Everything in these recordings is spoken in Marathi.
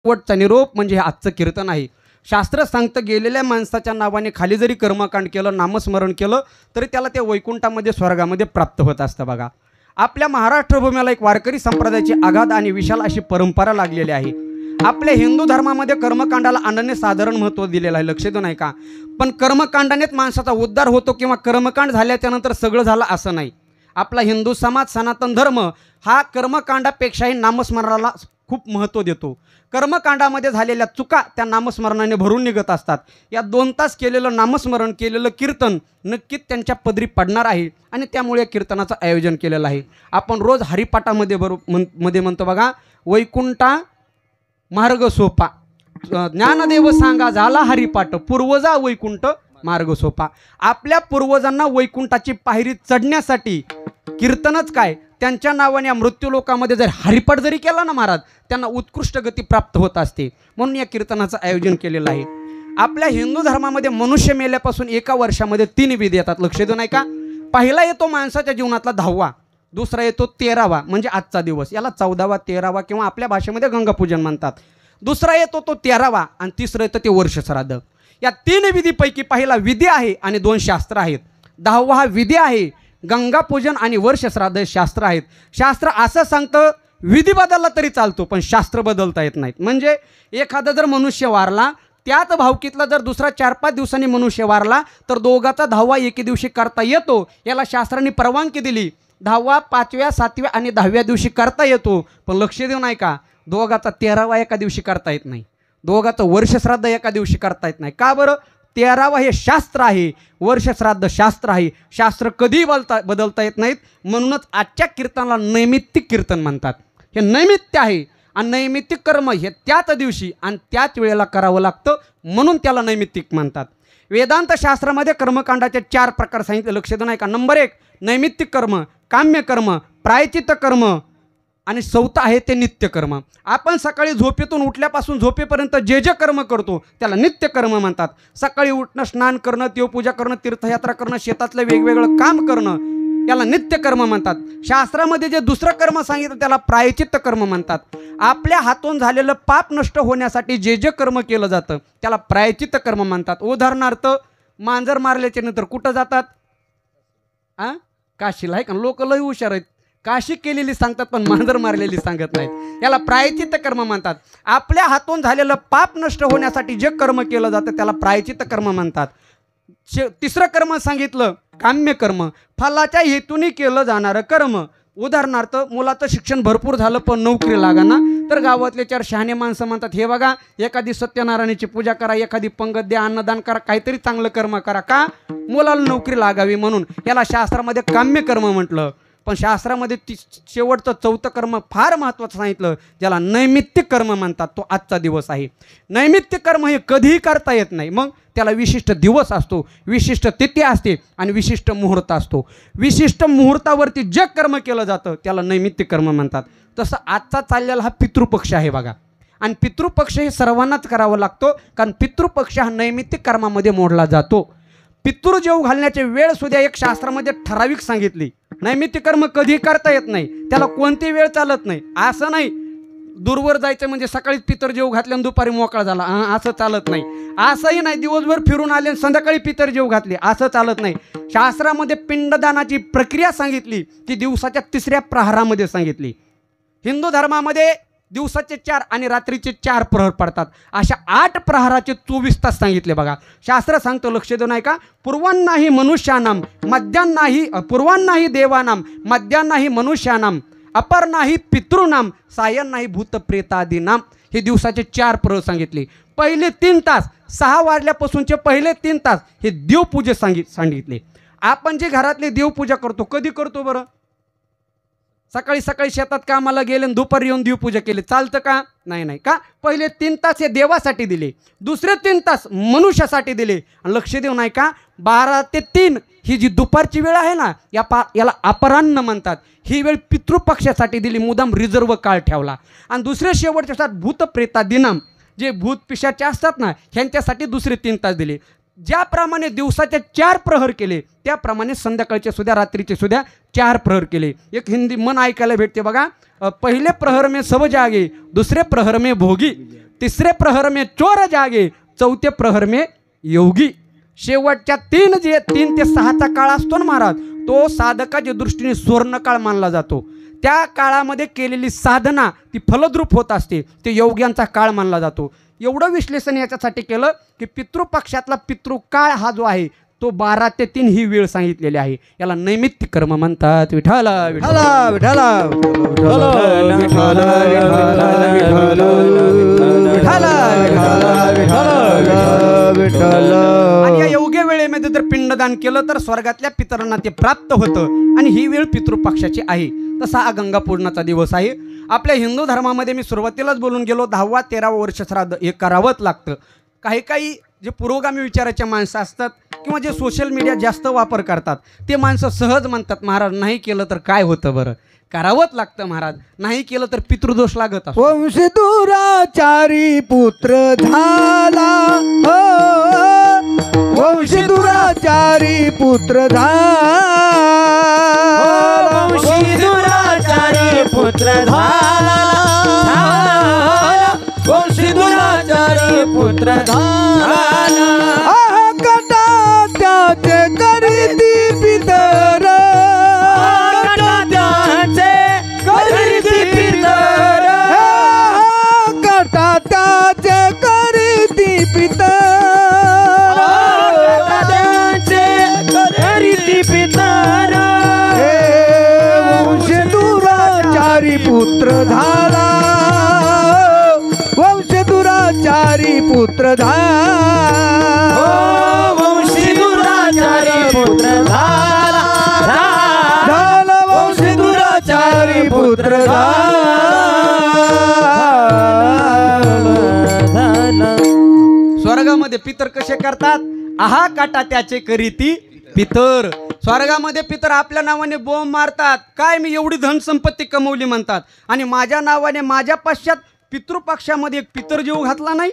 शेवटचा निरोप म्हणजे हे आजचं कीर्तन आहे। शास्त्र सांगतं गेलेल्या माणसाच्या नावाने खाली जरी कर्मकांड केलं, नामस्मरण केलं तरी त्याला ते वैकुंठामध्ये स्वर्गामध्ये प्राप्त होत असतं। बघा, आपल्या महाराष्ट्र भूमीला एक वारकरी संप्रदायाची आगाध आणि विशाल अशी परंपरा लागलेली आहे। आपल्या हिंदू धर्मामध्ये कर्मकांडाला अनन्यसाधारण महत्त्व दिलेलं आहे, लक्ष देऊ नाही का? पण कर्मकांडानेच माणसाचा उद्धार होतो किंवा कर्मकांड झाल्याच्या नंतर सगळं झालं असं नाही। आपला हिंदू समाज सनातन धर्म हा कर्मकांडापेक्षाही नामस्मरणाला खूप महत्त्व देतो। कर्मकांडामध्ये झालेल्या चुका त्या नामस्मरणाने भरून निघत असतात। या 2 तास केलेलं नामस्मरण, केलेलं कीर्तन नक्कीच त्यांच्या पदरी पडणार आहे आणि त्यामुळे कीर्तनाचं आयोजन केलेलं आहे। आपण रोज हरिपाठामध्ये मध्ये म्हणतो बघा, वैकुंठा मार्ग सोपा, ज्ञानदेव सांगा झाला हरिपाठ, पूर्वजा वैकुंठ मार्ग सोपा। आपल्या पूर्वजांना वैकुंठाची पायरी चढण्यासाठी कीर्तनच काय, त्यांच्या नावाने मृत्यूलोकामध्ये जर हरिपाठ जरी केला ना महाराज, त्यांना उत्कृष्ट गती प्राप्त होत असते। म्हणून या कीर्तनाचं आयोजन केलेलं आहे। आपल्या हिंदू धर्मामध्ये मनुष्य मेल्यापासून 1 वर्षामध्ये 3 विधी येतात, लक्ष देऊ नाही का? पहिला येतो माणसाच्या जीवनातला 10वा, दुसरा येतो 13वा म्हणजे आजचा दिवस, याला 14वा 13वा किंवा आपल्या भाषेमध्ये गंगापूजन म्हणतात। दुसरा येतो तो 13वा आणि तिसरं येतं ते वर्ष श्राद्ध। या 3 विधीपैकी पहिला विधी आहे आणि 2 शास्त्र आहेत। 10वा हा विधी आहे, गंगापूजन आणि वर्ष श्राद्ध शास्त्र आहेत। शास्त्र असं सांगतं विधी बदलला तरी चालतो पण शास्त्र बदलता येत नाहीत। म्हणजे एखादा जर मनुष्य वारला, त्याच भावकीतला जर दुसरा 4-5 दिवसांनी मनुष्य वारला तर दोघाचा 10वा एके दिवशी करता येतो, याला शास्त्राने परवानगी दिली। 10वा 5व्या 7व्या आणि 10व्या दिवशी करता येतो, पण लक्ष देऊ नाही का, दोघाचा 13वा एका दिवशी करता येत नाही, दोघाचं वर्ष श्राद्ध एका दिवशी करता येत नाही। का बरं? 13वा हे शास्त्र आहे, वर्ष श्राद्ध शास्त्र आहे, शास्त्र कधी बदलता येत नाहीत। म्हणूनच आजच्या कीर्तनाला नैमित्तिक कीर्तन म्हणतात। हे नैमित्य आहे आणि नैमित्तिक कर्म हे त्याच दिवशी आणि त्याच वेळेला करावं लागतं, म्हणून त्याला नैमित्तिक म्हणतात। वेदांत शास्त्रामध्ये कर्मकांडाचे 4 प्रकार सांगितले, लक्ष देऊ नाही का? नंबर 1 नैमित्तिक कर्म, काम्य कर्म, प्रायचित्त कर्म आणि 4थं आहे ते नित्य कर्म। आपण सकाळी झोपेतून उठल्यापासून झोपेपर्यंत जे जे कर्म करतो त्याला नित्य कर्म म्हणतात। सकाळी उठणं, स्नान करणं, देवपूजा करणं, तीर्थयात्रा करणं, शेतातलं वेगवेगळं काम करणं याला नित्य कर्म म्हणतात। शास्त्रामध्ये जे दुसरं कर्म सांगितलं त्याला प्रायचित्त कर्म म्हणतात। आपल्या हातून झालेलं पाप नष्ट होण्यासाठी जे जे कर्म केलं जातं त्याला प्रायचित्त कर्म म्हणतात। उदाहरणार्थ मांजर मारल्याच्या नंतर कुठं जातात? काशीला, आहे का? लोक लय हुशार आहेत, काशी केलेली सांगतात पण मांजर मारलेली सांगत नाहीत, याला प्रायचित्त कर्म म्हणतात। आपल्या हातून झालेलं पाप नष्ट होण्यासाठी जे कर्म केलं जातं त्याला प्रायचित्त कर्म म्हणतात। तिसरं कर्म सांगितलं काम्य कर्म, फलाच्या हेतूने केलं जाणारं कर्म। उदाहरणार्थ मुलाचं शिक्षण भरपूर झालं पण नोकरी लागाना, तर गावातले 4 शहाणे माणसं म्हणतात, हे बघा एखादी सत्यनारायणाची पूजा करा, एखादी पंगत द्या, अन्नदान करा, काहीतरी चांगलं कर्म करा, का? मुलाला नोकरी लागावी म्हणून। याला शास्त्रामध्ये काम्य कर्म म्हटलं। पण शास्त्रामध्ये शेवटचं 4थं कर्म फार महत्त्वाचं सांगितलं, ज्याला नैमित्तिक कर्म म्हणतात, तो आजचा दिवस आहे। नैमित्तिक कर्म हे कधीही करता येत नाही, मग त्याला विशिष्ट दिवस असतो, विशिष्ट तिथी असते आणि विशिष्ट मुहूर्त असतो। विशिष्ट मुहूर्तावरती जे कर्म केलं जातं त्याला नैमित्तिक कर्म म्हणतात। तसं आजचा चाललेला हा पितृपक्ष आहे बघा, आणि पितृपक्ष हे सर्वांनाच करावा लागतो, कारण पितृपक्ष हा नैमित्तिक कर्मामध्ये मोडला जातो। पितृ जेव घालण्याची वेळ सुद्धा एक शास्त्रामध्ये ठराविक सांगितली। नैमित्तिक कर्म कधी करता येत नाही, त्याला कोणती वेळ चालत नाही। असं नाही दूरवर जायचं म्हणजे सकाळीच पितर जेव घातले आणि दुपारी मोकळा झाला, असं चालत नाही। असंही नाही दिवसभर फिरून आले आणि संध्याकाळी पितर जेव घातले, असं चालत नाही। शास्त्रामध्ये पिंडदानाची प्रक्रिया सांगितली ती दिवसाच्या 3ऱ्या प्रहरामध्ये सांगितली। हिंदू धर्मामध्ये दिवसाचे 4 आणि रात्रीचे 4 प्रहर पडतात, अशा 8 प्रहराचे 24 तास सांगितले बघा। शास्त्र सांगतो, लक्ष देऊ नाही का? पूर्वांनाही मनुष्यानाम, मध्यान्नाही पूर्वांनाही देवानाम, मध्यान्नाही मनुष्यानाम, अपरनाही पितृनाम, सायन्नाही भूतप्रेतादीनाम। हे दिवसाचे 4 प्रहर सांगितले। पहिले 3 तास 6 वाजल्यापासूनचे पहिले 3 तास हे देवपूजे सांगितले। आपण जे घरातली देवपूजा करतो कधी करतो बरं? सकाळी सकाळी शेतात कामाला गेले आणि दुपारी येऊन देवपूजा केली, चालतं का? नाही नाही। का? पहिले 3 तास हे देवासाठी दिले, दुसरे 3 तास मनुष्यासाठी दिले। आणि लक्ष देऊ नाही का, 12 ते 3 ही जी दुपारची वेळ आहे ना, याला अपराह्न म्हणतात। ही वेळ पितृपक्षासाठी दिली, मुदाम रिझर्व काळ ठेवला। आणि दुसरे शेवटच्या तास भूतप्रेतादीनाम, जे भूत पिशाचे असतात ना, ह्यांच्यासाठी दुसरे 3 तास दिले। ज्याप्रमाणे दिवसाचे 4 प्रहर केले त्याप्रमाणे संध्याकाळचे सुद्धा रात्रीचे सुद्धा 4 प्रहर केले। एक हिंदी मन ऐकायला भेटते बघा, पहिले प्रहर में सब जागे, दुसरे प्रहर में भोगी, तिसरे प्रहर में चोर जागे, चौथे प्रहर में योगी. शेवटच्या 3 ते 6चा काळ असतो ना महाराज, तो साधकाच्या दृष्टीने सुवर्णकाळ मानला जातो. त्या काळामध्ये केलेली साधना ती फलद्रूप होत असते, ते योग्यांचा काळ मानला जातो. एवढं विश्लेषण याच्यासाठी केलं की पितृपक्षातला पितृकाळ हा जो आहे तो 12 ते 3 ही वेळ सांगितलेली आहे. याला नैमित्तिक कर्म म्हणतात. विठाला विठाला विठाला आणि या योग्य वेळेमध्ये जर पिंडदान केलं तर स्वर्गातल्या पितरांना ते प्राप्त होतं आणि ही वेळ पितृपक्षाची आहे. तसा हा गंगापूजनाचा दिवस आहे. आपल्या हिंदू धर्मामध्ये मी सुरुवातीलाच बोलून गेलो 10वा 13वा वर्ष श्राद्ध हे करावंच लागतं. काही जे पुरोगामी विचाराचे माणसं असतात किंवा जे सोशल मीडिया जास्त वापर करतात ते माणसं सहज म्हणतात महाराज नाही केलं तर काय होतं, बरं करावंच लागतं महाराज, नाही केलं तर पितृदोष लागत असतो. वंश दुराचारी पुत्र झाला, वंश दुराचारी पुत्र झाला, वंश दुराचारी पुत्र झाला, वंश दुराचारी पुत्र झाला. कटा त्याचे करीती पितर, कटा त्याचे करीती पितर, कटा त्याचे करीती पितर, कटा त्याचे करीती पितर. वंश दुराचारी पुत्र झाला, वंश दुराचारी पुत्र झाला, वंश दुराचारी पुत्र झाला, झाला वंश दुराचारी पुत्र झाला. स्वर्गामध्ये पितर कसे करतात, आहा काटा त्याचे करीती पितर. स्वर्गामध्ये पितर आपल्या नावाने बोंब मारतात, काय मी एवढी धनसंपत्ती कमवली म्हणतात, आणि माझ्या नावाने माझ्या पश्चात पितृपक्षामध्ये एक पितर जीव घातला नाही,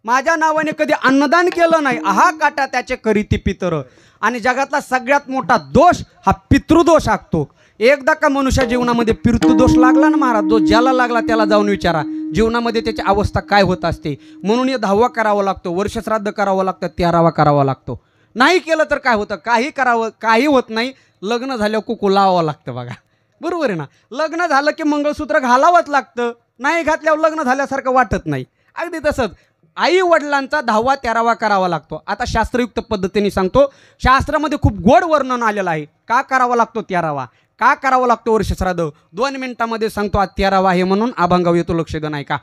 माझ्या नावाने कधी अन्नदान केलं नाही, आहा काटा त्याचे करीती पितर. आणि जगातला सगळ्यात मोठा दोष हा पितृदोष असतो. एकदा का मनुष्य जीवनामध्ये पितृदोष लागला ना महाराज, जो ज्याला लागला त्याला जाऊन विचारा जीवनामध्ये त्याची अवस्था काय होत असते. म्हणून हे 10वा करावा लागतो, वर्षश्राद्ध करावं लागतं, 13वा करावा लागतो. नाही केलं तर काय होतं, काही करावं काही होत नाही. लग्न झाल्यावर कुकू लावावं लागतं बघा, बरोबर आहे ना. लग्न झालं की मंगळसूत्र घालावंच लागतं, नाही घातल्यावर लग्न झाल्यासारखं वाटत नाही. अगदी तसंच आई वडिलांचा 10वा 13वा करावा लागतो. आता शास्त्रयुक्त पद्धतीने सांगतो, शास्त्रामध्ये खूप गोड वर्णन आलेलं आहे का करावा लागतो 13वा, का करावा लागतो वर्षश्राद्ध. 2 मिनिटामध्ये सांगतो. आज 13वा आहे म्हणून अभंगावर येतो, लक्ष देऊ नाही का.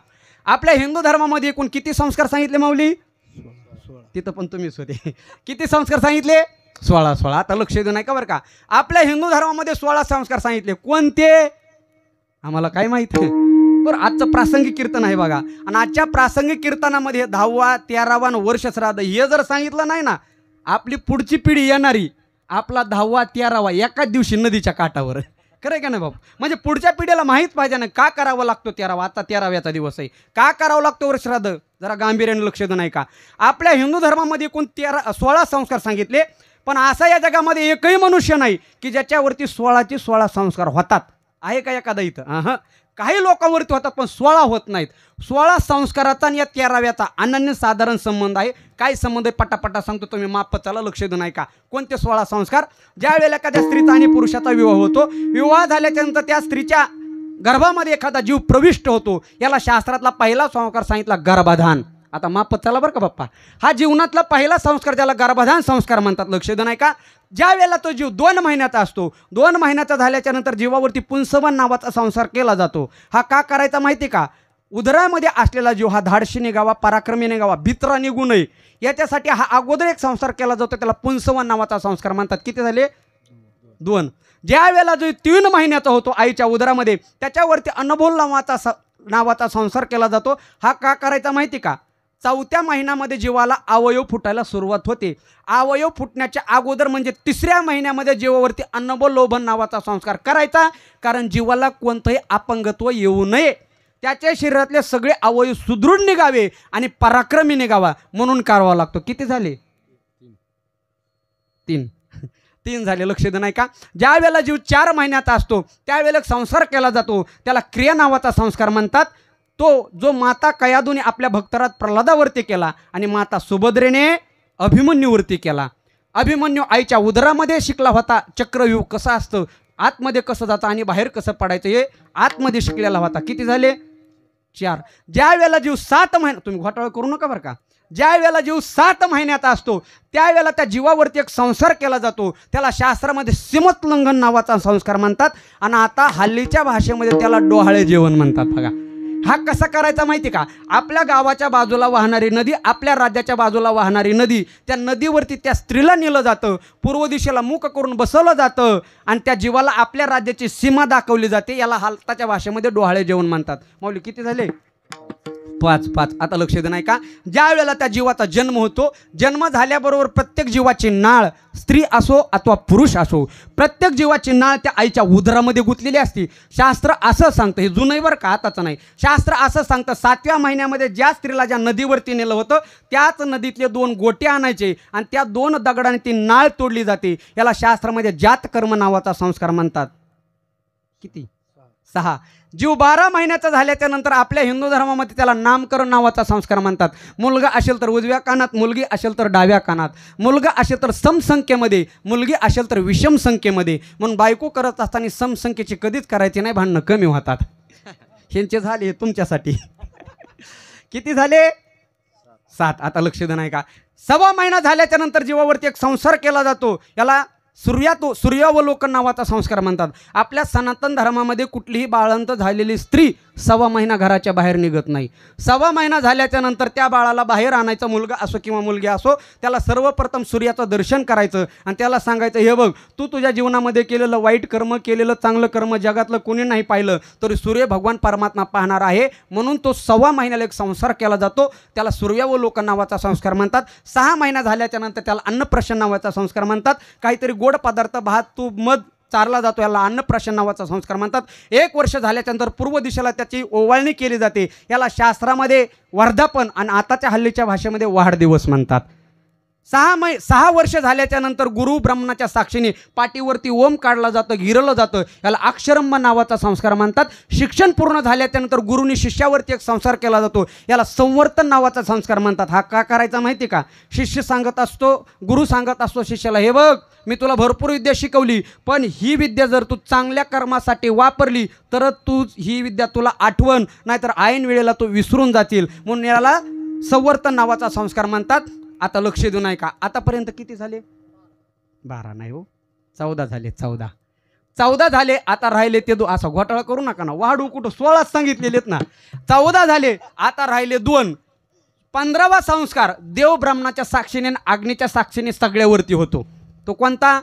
आपल्या हिंदू धर्मामध्ये एकूण किती संस्कार सांगितले माऊली, तिथं पण तुम्हीच होते, किती संस्कार सांगितले, 16. आता लक्ष देऊ नाही का बरं का. आपल्या हिंदू धर्मामध्ये 16 संस्कार सांगितले. कोणते आम्हाला काय माहिती आहे, बरं आजचं प्रासंगिक कीर्तन आहे बघा. आणि आजच्या प्रासंगिक कीर्तनामध्ये 10वा 13वा वर्षश्राद्ध हे जर सांगितलं नाही ना, आपली पुढची पिढी येणारी आपला 10वा 13वा एकाच दिवशी नदीच्या काठावर, खरं का नाही बाबा. म्हणजे पुढच्या पिढीला माहीत पाहिजे ना का करावं लागतो 13वा. आता 13व्याचा दिवस आहे, का करावं लागतो वर्षश्राद्ध, जरा गांभीर्याने लक्ष देऊ नाही का. आपल्या हिंदू धर्मामध्ये एकूण 16 संस्कार सांगितले, पण असा या जगामध्ये एकही मनुष्य नाही की ज्याच्यावरती 16 संस्कार होतात. आहे का एखादा इथं? हां, काही लोकांवरती होतात पण 16 होत नाहीत. 16 संस्काराचा आणि या 13व्याचा अनन्यसाधारण संबंध आहे. काय संबंध आहे पटापटा सांगतो, तुम्ही माफ चला लक्ष देऊ नाही का. कोणते 16 संस्कार, ज्या वेळेला एखाद्या स्त्रीचा आणि पुरुषाचा विवाह होतो, विवाह झाल्याच्यानंतर त्या स्त्रीच्या गर्भामध्ये एखादा जीव प्रविष्ट होतो, याला शास्त्रातला पहिला संस्कार सांगितला गर्भाधान. आता माफ चला बरं का बाप्पा, हा जीवनातला पहिला संस्कार ज्याला गर्भाधान संस्कार म्हणतात, लक्ष देऊ नाही का. ज्या वेळेला तो जीव 2 महिन्याचा असतो, 2 महिन्याचा झाल्याच्या नंतर जीवावरती पुंसवन नावाचा संस्कार केला जातो. हा का करायचा माहिती का, उदरामध्ये असलेला जीव हा धाडशी निघावा, पराक्रमी निघावा, भित्रा निघू नये, याच्यासाठी हा अगोदर एक संस्कार केला जातो, त्याला पुंसवन नावाचा संस्कार म्हणतात. किती झाले, 2. ज्या वेळेला जो 3 महिन्याचा होतो आईच्या उदरामध्ये, त्याच्यावरती अनबोल नावाचा संस्कार केला जातो. हा का करायचा माहिती का, 4थ्या महिन्यामध्ये जीवाला अवयव फुटायला सुरुवात होते. अवयव फुटण्याच्या अगोदर म्हणजे 3ऱ्या महिन्यामध्ये जीवावरती अनबोल लोभन नावाचा संस्कार करायचा, कारण जीवाला कोणतंही अपंगत्व येऊ नये, त्याच्या शरीरातले सगळे अवयव सुदृढ निघावे आणि पराक्रमी निघावा म्हणून करावा लागतो. किती झाले, 3 झाले, लक्ष देऊ नाही का. ज्या वेळेला जीव 4 महिन्याचा असतो त्यावेळेला संस्कार केला जातो, त्याला क्रिया नावाचा संस्कार म्हणतात. तो जो माता कयादूने आपल्या भक्तरात प्रल्हादावरती केला आणि माता सुभद्रेने अभिमन्यूवरती केला. अभिमन्यू आईच्या उदरामध्ये शिकला होता चक्रव्यूह कसं असतं, आतमध्ये कसं जातं आणि बाहेर कसं पडायचं हे आतमध्ये शिकलेला होता. किती झाले? 4. ज्या वेळेला जीव 7 महिने, तुम्ही घोटाळा करू नका बरं का, ज्या वेळेला जीव 7 महिन्याचा असतो त्यावेळेला त्या जीवावरती एक संस्कार केला जातो, त्याला शास्त्रामध्ये सीमोल्लंघन नावाचा संस्कार म्हणतात आणि आता हल्लीच्या भाषेमध्ये त्याला डोहाळे जेवण म्हणतात. बघा हा कसा करायचा माहिती का? आपल्या गावाच्या बाजूला वाहणारी नदी, आपल्या राज्याच्या बाजूला वाहणारी नदी, त्या नदीवरती त्या स्त्रीला नेलं जातं, पूर्व दिशेला मुख करून बसवलं जातं आणि त्या जीवाला आपल्या राज्याची सीमा दाखवली जाते. याला हालताच्या भाषेमध्ये डोहाळे जेवण म्हणतात. माऊली किती झाले? 5. आता लक्ष दे नाही का, ज्या वेळेला त्या जीवाचा जन्म होतो, जन्म झाल्याबरोबर प्रत्येक जीवाची नाळ, स्त्री असो अथवा पुरुष असो, प्रत्येक जीवाची नाळ त्या आईच्या उदरामध्ये गुंतलेली असते. शास्त्र असं सांगतं, हे जुनही बरं का, आताचं नाही, शास्त्र असं सांगतं 7व्या महिन्यामध्ये ज्या स्त्रीला ज्या नदीवरती नेलं होतं त्याच नदीतले 2 गोटे आणायचे आणि त्या 2 दगडाने ती नाळ तोडली जाते. याला शास्त्रामध्ये जातकर्म नावाचा संस्कार म्हणतात. किती? 6. जीव 12 महिन्याचा झाल्याच्या नंतर आपल्या हिंदू धर्मामध्ये त्याला नामकरण नावाचा संस्कार म्हणतात. मुलगा असेल तर उजव्या कानात, मुलगी असेल तर डाव्या कानात, मुलगा असेल तर समसंख्येमध्ये, मुलगी असेल तर विषम संख्येमध्ये. म्हणून बायको करत असताना समसंख्येची कधीच करायची नाही, भांडणं कमी होतात. ह्यांचे झाले तुमच्यासाठी. किती झाले? 7. आता लक्ष दे नाही का, 1.25 महिना झाल्याच्या नंतर जीवावरती एक संस्कार केला जातो, याला सूर्यावलोकन नावाचा संस्कार म्हणतात. आपल्या सनातन धर्मामध्ये कुठलीही बाळंत झालेली स्त्री 1.25 महिना घराच्या बाहेर निघत नाही. 1.25 महिना झाल्याच्या नंतर त्या बाळाला बाहेर आणायचं, मुलगा असो किंवा मुलगी असो, त्याला सर्वप्रथम सूर्याचं दर्शन करायचं आणि त्याला सांगायचं, हे बघ तू तुझ्या जीवनामध्ये केलेलं वाईट कर्म, केलेलं चांगलं कर्म जगातलं कोणी नाही पाहिलं तरी सूर्य भगवान परमात्मा पाहणार आहे. म्हणून तो 1.25 महिन्याला एक संस्कार केला जातो, त्याला सूर्यावलोकन नावाचा संस्कार म्हणतात. 6 महिना झाल्याच्या नंतर त्याला अन्नप्राशन नावाचा संस्कार म्हणतात. काहीतरी गोड पदार्थ, भात, तूप, मध चारला जातो, याला अन्नप्राशन नावाचा संस्कार म्हणतात. 1 वर्ष झाल्याच्यानंतर पूर्व दिशेला त्याची ओवाळणी केली जाते, याला शास्त्रामध्ये वर्धापन आणि आताच्या हल्लीच्या भाषेमध्ये वाढदिवस म्हणतात. 6 वर्ष झाल्याच्या नंतर गुरु ब्राह्मणाच्या साक्षीने पाठीवरती ओम काढला जातं, गिरलं जातं, याला अक्षरंभ नावाचा संस्कार म्हणतात. शिक्षण पूर्ण झाल्याच्या नंतर गुरुनी शिष्यावरती एक संस्कार केला जातो, याला संवर्तन नावाचा संस्कार म्हणतात. हा का करायचा माहिती का? शिष्य सांगत असतो, गुरु सांगत असतो शिष्याला, हे बघ मी तुला भरपूर विद्या शिकवली, पण ही विद्या जर तू चांगल्या कर्मासाठी वापरली तर तू ही विद्या तुला आठवण, नाहीतर ऐन वेळेला तू विसरून जातील. म्हणून याला संवर्तन नावाचा संस्कार म्हणतात. आता लक्ष देऊ नाही का, आतापर्यंत किती झाले? 12 नाही हो, 14 झाले. 14 झाले. आता राहिले ते असा घोटाळा करू नका ना, वाढू कुठं 16 सांगितलेलेत ना. 14 झाले, आता राहिले 2. 15वा संस्कार देव ब्राह्मणाच्या साक्षीने अग्नीच्या साक्षीने सगळ्यावरती होतो. तो कोणता?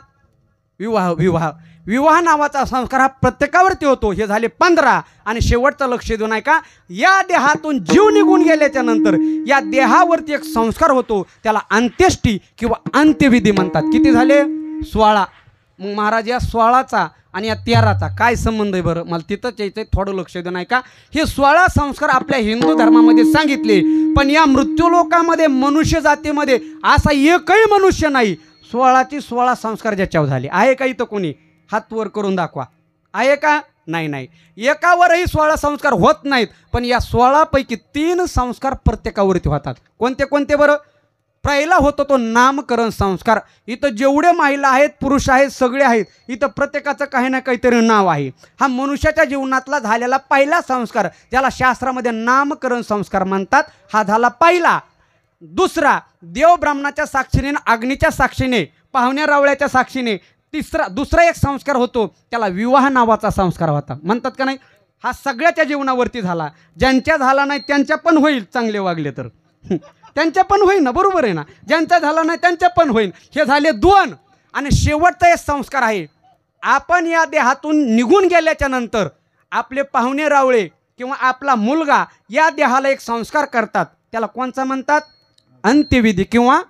विवाह नावाचा संस्कार हा प्रत्येकावरती होतो. हे झाले 15. आणि शेवटचं लक्ष देऊ नाही का, या देहातून जीव निघून गेल्याच्या नंतर या देहावरती एक संस्कार होतो, त्याला अंत्येष्टी किंवा अंत्यविधी म्हणतात. किती झाले? 16. मग महाराज या 16चा आणि या 13चा काय संबंध आहे बरं? मला तिथंच यायचं आहे, थोडं लक्ष देऊ नाही का. हे 16 संस्कार आपल्या हिंदू धर्मामध्ये सांगितले, पण या मृत्यूलोकामध्ये मनुष्य जातीमध्ये असा एकही मनुष्य नाही 16ची 16 संस्कार ज्याच्यावर झाले. आहे का इथं कोणी? हात वर करून दाखवा. आहे का? नाही. एकावरही 16 संस्कार होत नाहीत, पण या 16 पैकी 3 संस्कार प्रत्येकावरती होतात. कोणते कोणते बरं? पहिला होतो तो नामकरण संस्कार. इथं जेवढे महिला आहेत, पुरुष आहेत, सगळे आहेत, इथं प्रत्येकाचं काही ना काहीतरी नाव आहे. हा मनुष्याच्या जीवनातला झालेला पहिला संस्कार, ज्याला शास्त्रामध्ये नामकरण संस्कार म्हणतात. हा झाला पहिला. दुसरा देव ब्राह्मणाच्या साक्षीने, अग्नीच्या साक्षीने, पाहुण्या रावळ्याच्या साक्षीने. दुसरा एक संस्कार होतो, त्याला विवाह नावाचा संस्कार होता. म्हणतात का नाही? हा सगळ्याच्या जीवनावरती झाला. ज्यांच्या झाला नाही त्यांच्या पण होईल, चांगले वागले तर त्यांच्या पण होईल ना, बरोबर आहे ना. ज्यांचा झाला नाही त्यांच्या पण होईल. हे झाले 2. आणि शेवटचा एक संस्कार आहे, आपण या देहातून निघून गेल्याच्या नंतर आपले पाहुणे रावळे किंवा आपला मुलगा या देहाला एक संस्कार करतात, त्याला कोणचा म्हणतात? अंत्यविधी किंवा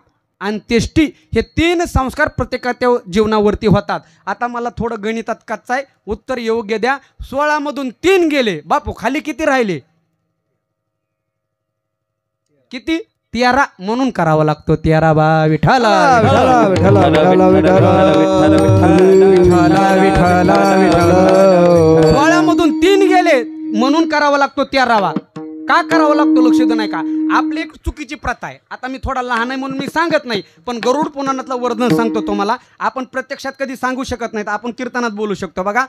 अंत्येष्टी. हे 3 संस्कार प्रत्येकाच्या जीवनावरती होतात. आता मला थोडं गणितात कच्चा आहे, उत्तर योग्य द्या. 16 मधून 3 गेले, बापू खाली किती राहिले? किती? 13. म्हणून करावा लागतो 13 बा विठ्ठला. 16 मधून 3 गेले म्हणून करावा लागतो 13वा. का करावं लागतो लक्ष देऊ नाही का? आपली एक चुकीची प्रथा आहे. आता मी थोडा लहान आहे म्हणून मी सांगत नाही, पण गरुड पुराणातलं वर्णन सांगतो तुम्हाला. आपण प्रत्यक्षात कधी सांगू शकत नाही, आपण कीर्तनात बोलू शकतो. बघा,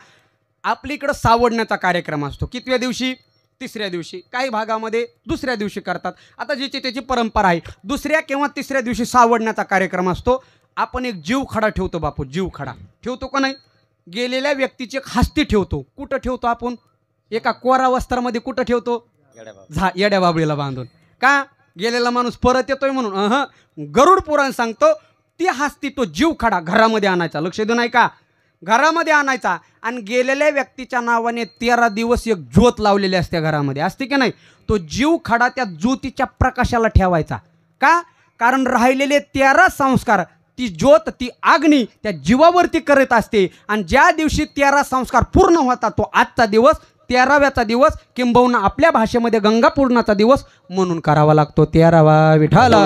आपल्या इकडं सावडण्याचा कार्यक्रम असतो. कितव्या दिवशी? तिसऱ्या दिवशी. काही भागामध्ये दुसऱ्या दिवशी करतात. आता ज्याची त्याची परंपरा आहे. दुसऱ्या किंवा तिसऱ्या दिवशी सावडण्याचा कार्यक्रम असतो. आपण एक जीवखडा ठेवतो बापू, जीवखडा ठेवतो का नाही? गेलेल्या व्यक्तीची एक हस्ती ठेवतो. कुठं ठेवतो आपण? एका कोरा वस्त्रामध्ये. कुठं ठेवतो? येड्या बाबळीला बांधून. का? गेलेला माणूस परत येतोय म्हणून. गरुड पुराण सांगतो ती हस्ती, तो जीवखडा घरामध्ये आणायचा. लक्ष देऊ नाही का? घरामध्ये आणायचा आणि गेलेल्या व्यक्तीच्या नावाने 13 दिवस एक ज्योत लावलेली असते घरामध्ये, असते की नाही? तो जीवखडा त्या ज्योतीच्या प्रकाशाला ठेवायचा. का? कारण राहिलेले 13 संस्कार ती ज्योत, ती अग्नी त्या जीवावरती करत असते. आणि ज्या दिवशी 13 संस्कार पूर्ण होता तो आजचा दिवस, 13व्याचा दिवस, किंबहुना आपल्या भाषेमध्ये गंगापूर्णाचा दिवस म्हणून करावा लागतो. 13वा विठाला.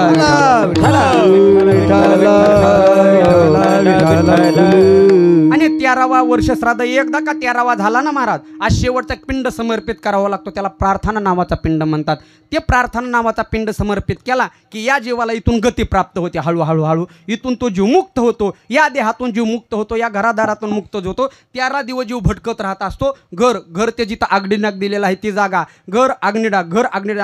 आणि 13वा वर्ष श्राद्ध एकदा का 13वा झाला ना महाराज, आज शेवटचा पिंड समर्पित करावा लागतो. त्याला प्रार्थना नावाचा पिंड म्हणतात. ते प्रार्थना नावाचा पिंड समर्पित केला की या जीवाला इथून गती प्राप्त होते. हळूहळू इथून तो जीव मुक्त होतो, या देहातून जीव मुक्त होतो, या घरादारातून मुक्त होतो. 13 दिवस जीव भटकत राहत असतो. घर ते जिथं अग्निडाग दिलेला आहे ती जागा, घर अग्निडाग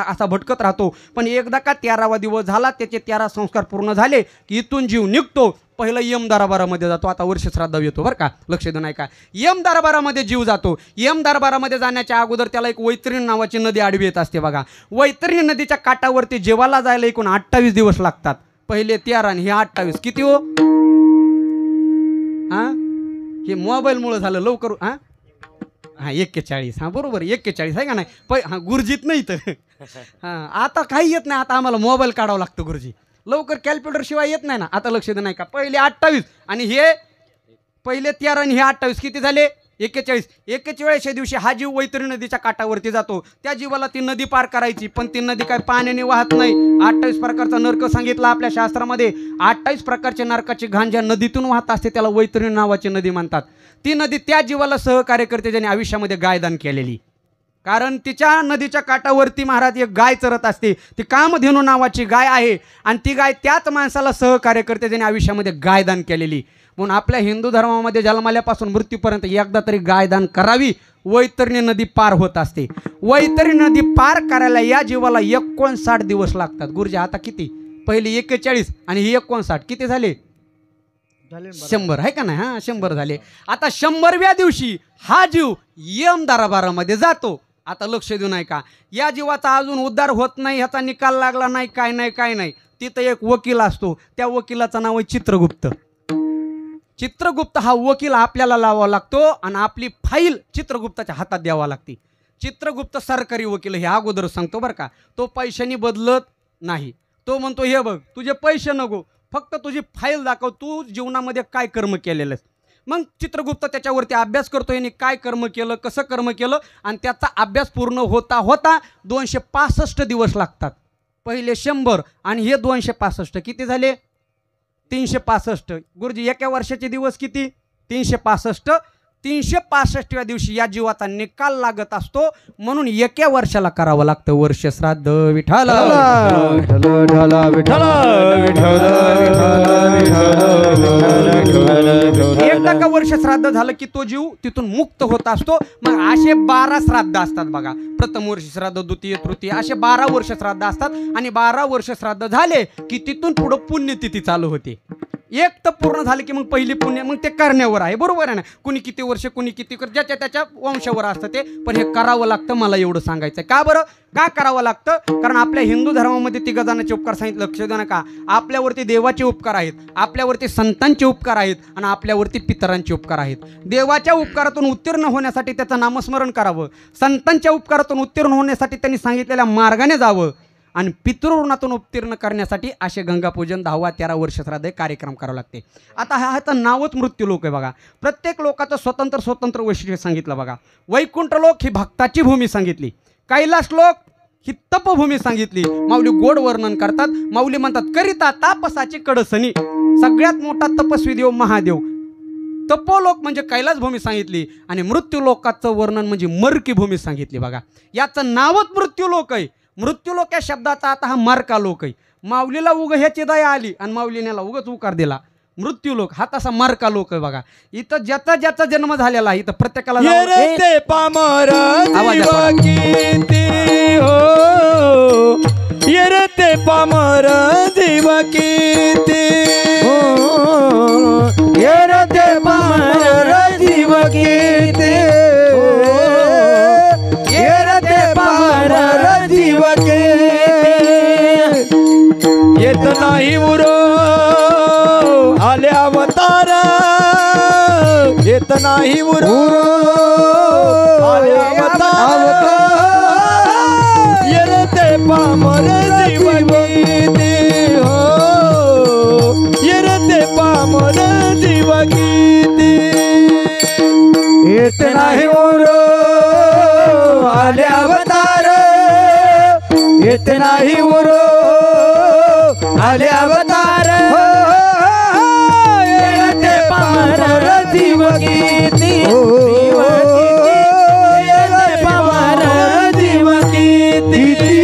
असा भटकत राहतो. पण एकदा का 13वा दिवस झाला, त्याचे 13 संस्कार पूर्ण झाले की इथून जीव निघतो. पहिलं यम दरबारामध्ये जातो. आता वर्ष श्राद्ध येतो बरं का, लक्ष देऊ नाही का? यम दरबारामध्ये जीव जातो. यम दरबारामध्ये जाण्याच्या अगोदर त्याला एक वैतरणी नावाची नदी आडवी येत असते बघा. वैतरणी नदीच्या काठावरती जेवायला जायला एकूण 28 दिवस लागतात. पहिले 13 आणि हे 28 किती हो? हे मोबाईलमुळं झालं लवकर. 41. बरोबर 41 आहे का नाही? गुरुजीत नाही तर आता काही येत नाही. आता आम्हाला मोबाईल काढावा लागतो गुरुजी, लवकर कॅल्क्युलेटर शिवाय येत नाही ना. आता लक्ष दे नाही का? पहिले 28 आणि हे पहिले 13 आणि हे 28 किती झाले? 41. 41व्या दिवशी हा जीव वैतरणी नदीच्या काठावरती जातो. त्या जीवाला ती नदी पार करायची, पण ती नदी काय पाण्याने वाहत नाही. 28 प्रकारचा नरक सांगितला आपल्या शास्त्रामध्ये. 28 प्रकारचे नरकाची घाण ज्या नदीतून वाहत असते त्याला वैतरणी नावाची नदी म्हणतात. ती नदी त्या जीवाला सहकार्य करते ज्याने आयुष्यामध्ये गायदान केलेली. कारण तिच्या नदीच्या काठावरती महाराज एक गाय चरत असते. ती कामधेनू नावाची गाय आहे आणि ती गाय त्याच माणसाला सहकार्य करते ज्याने आयुष्यामध्ये गायदान केलेली. म्हणून आपल्या हिंदू धर्मामध्ये जन्मल्यापासून मृत्यूपर्यंत एकदा तरी गायदान करावी. वैतरणी नदी पार होत असते. वैतरणी नदी पार करायला या जीवाला 59 दिवस लागतात. गुरुजी आता किती? पहिली 41 आणि ही 59 किती झाले? 100 आहे का नाही? 100 झाले. आता 100व्या दिवशी हा जीव यम दरबारामध्ये जातो. आता लक्ष देऊ नाही का? या जीवाचा अजून उद्धार होत नाही, ह्याचा निकाल लागला नाही, काय नाही. तिथं एक वकील असतो. त्या वकिलाचं नाव आहे चित्रगुप्त. चित्रगुप्त हा वकील आपल्याला लावावा लागतो आणि आपली फाईल चित्रगुप्ताच्या हातात द्यावा लागते. चित्रगुप्त सरकारी वकील हे अगोदर सांगतो बरं का. तो पैशांनी बदलत नाही. तो म्हणतो हे बघ, तुझे पैसे नको, फक्त तुझी फाईल दाखव, तू जीवनामध्ये काय कर्म केलेलंस. मग चित्रगुप्त त्याच्यावरती अभ्यास करतो, यांनी काय कर्म केलं, कसं कर्म केलं, आणि त्याचा अभ्यास पूर्ण होता 265 दिवस लागतात. पहिले 100 आणि हे 265 किती झाले? 365. गुरुजी एका वर्षाचे दिवस किती? 365. 365व्या दिवशी या जीवाचा निकाल लागत असतो. म्हणून एका वर्षाला करावं लागतं वर्ष श्राद्ध. विठाला एकदा का वर्ष श्राद्ध झालं की तो जीव तिथून मुक्त होत असतो. मग असे 12 श्राद्ध असतात बघा. प्रथम वर्ष श्राद्ध, द्वितीय, तृतीय असे 12 वर्ष श्राद्ध असतात. आणि 12 वर्ष श्राद्ध झाले की तिथून पुढं पुण्यतिथी चालू होते. एक तर पूर्ण झालं की मग पहिली पुण्य, मग ते करण्यावर आहे. बरोबर आहे ना? कुणी किती वर्ष, कुणी किती ज्याच्या त्याच्या वंशावर असतं ते. पण हे करावं लागतं. मला एवढं सांगायचं आहे. का बरं? का करावं लागतं? कारण आपल्या हिंदू धर्मामध्ये 3 जणांचे उपकार सांगितलं. लक्ष देऊ नका. आपल्यावरती देवाचे उपकार आहेत, आपल्यावरती संतांचे उपकार आहेत आणि आपल्यावरती पितरांचे उपकार आहेत. देवाच्या उपकारातून उत्तीर्ण होण्यासाठी त्याचं नामस्मरण करावं. संतांच्या उपकारातून उत्तीर्ण होण्यासाठी त्यांनी सांगितलेल्या मार्गाने जावं. आणि पितृऋणातून उत्तीर्ण करण्यासाठी असे गंगापूजन 10वा 13 वर्ष श्राद्ध कार्यक्रम करावं लागते. आता ह्याचं नावच मृत्यू लोक आहे बघा. प्रत्येक लोकाचं स्वतंत्र वैशिष्ट्य सांगितलं बघा. वैकुंठ लोक ही भक्ताची भूमी सांगितली. कैलास लोक ही तपभूमी सांगितली. माऊली गोड वर्णन करतात. माऊली म्हणतात करिता तापसाची कडसणी, सगळ्यात मोठा तपस्वी देव महादेव. तपोलोक म्हणजे कैलास भूमी सांगितली आणि मृत्यू लोकाचं वर्णन म्हणजे मरकी भूमी सांगितली बघा. याचं नावच मृत्यू लोक आहे. मृत्यूलोक या शब्दाचा आता हा मार्का लोक आहे. माऊलीला उग ह्याची दया आली आणि माऊलीनेला उगच उकार दिला. मृत्यूलोक हा तसा मार्का लोक आहे बघा. इथं ज्याचा ज्याचा जन्म झालेला आहे इथं प्रत्येकाला येरते पामर आवाज जीव आहे. किती हो, येरते पामर जीव किती हो येरते पामर जीव किती येरते पामर जीव किती येत नाही उरो आले अवतार, येत नाही उरो आले अवतार, येरते पामर जीव किती हो, येरते पामर जीव किती येत नाही उरो आले अवतार, येत नाही उरो आले अवतार, येते पामर जीव किती येते पामर जीव किती.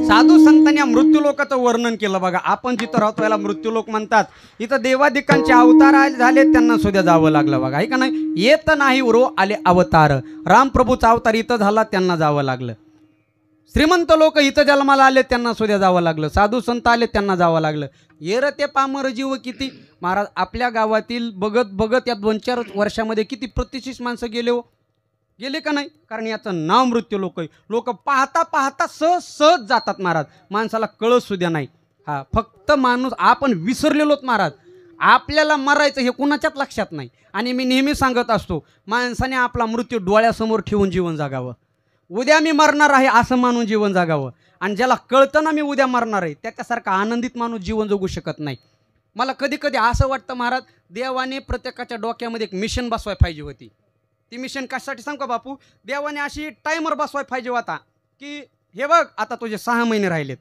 साधू संतांनी या मृत्यूलोकाचं वर्णन केलं बघा. आपण जिथं राहतो याला मृत्यूलोक म्हणतात. इथं देवादिकांचे अवतार झाले त्यांना सुद्धा जावं लागलं बघा. आहे का नाही. येत नाही उरो आले अवतार. रामप्रभूचा अवतार इथं झाला त्यांना जावं लागलं. श्रीमंत लोक इथं जन्माला आले त्यांना सुद्धा जावं लागलं. साधू संत आले त्यांना जावं लागलं. येरते पामर जीव किती. महाराज आपल्या गावातील बघत बघत या 2-4 वर्षामध्ये किती प्रतिष्ठित माणसं गेले हो, गेले का नाही. कारण याचं नाव मृत्यू लोक आहे. लोक पाहता पाहता सहज जातात महाराज. माणसाला कळत सुद्धा नाही. हा फक्त माणूस आपण विसरलेलोत महाराज. आपल्याला मरायचं हे कुणाच्याच लक्षात नाही. आणि मी नेहमी सांगत असतो माणसाने आपला मृत्यू डोळ्यासमोर ठेवून जीवन जगावं. उद्या मी मरणार आहे असं मानून जीवन जगावं. आणि ज्याला कळतं ना मी उद्या मरणार आहे त्याच्यासारखा आनंदित माणूस जीवन जगू शकत नाही. मला कधी कधी असं वाटतं महाराज देवाने प्रत्येकाच्या डोक्यामध्ये एक मिशन बसवाय पाहिजे होती. ती मिशन कशासाठी सांगू का बापू. देवाने अशी टायमर बसवाय पाहिजे होता की हे बघ आता तुझे 6 महिने राहिलेत.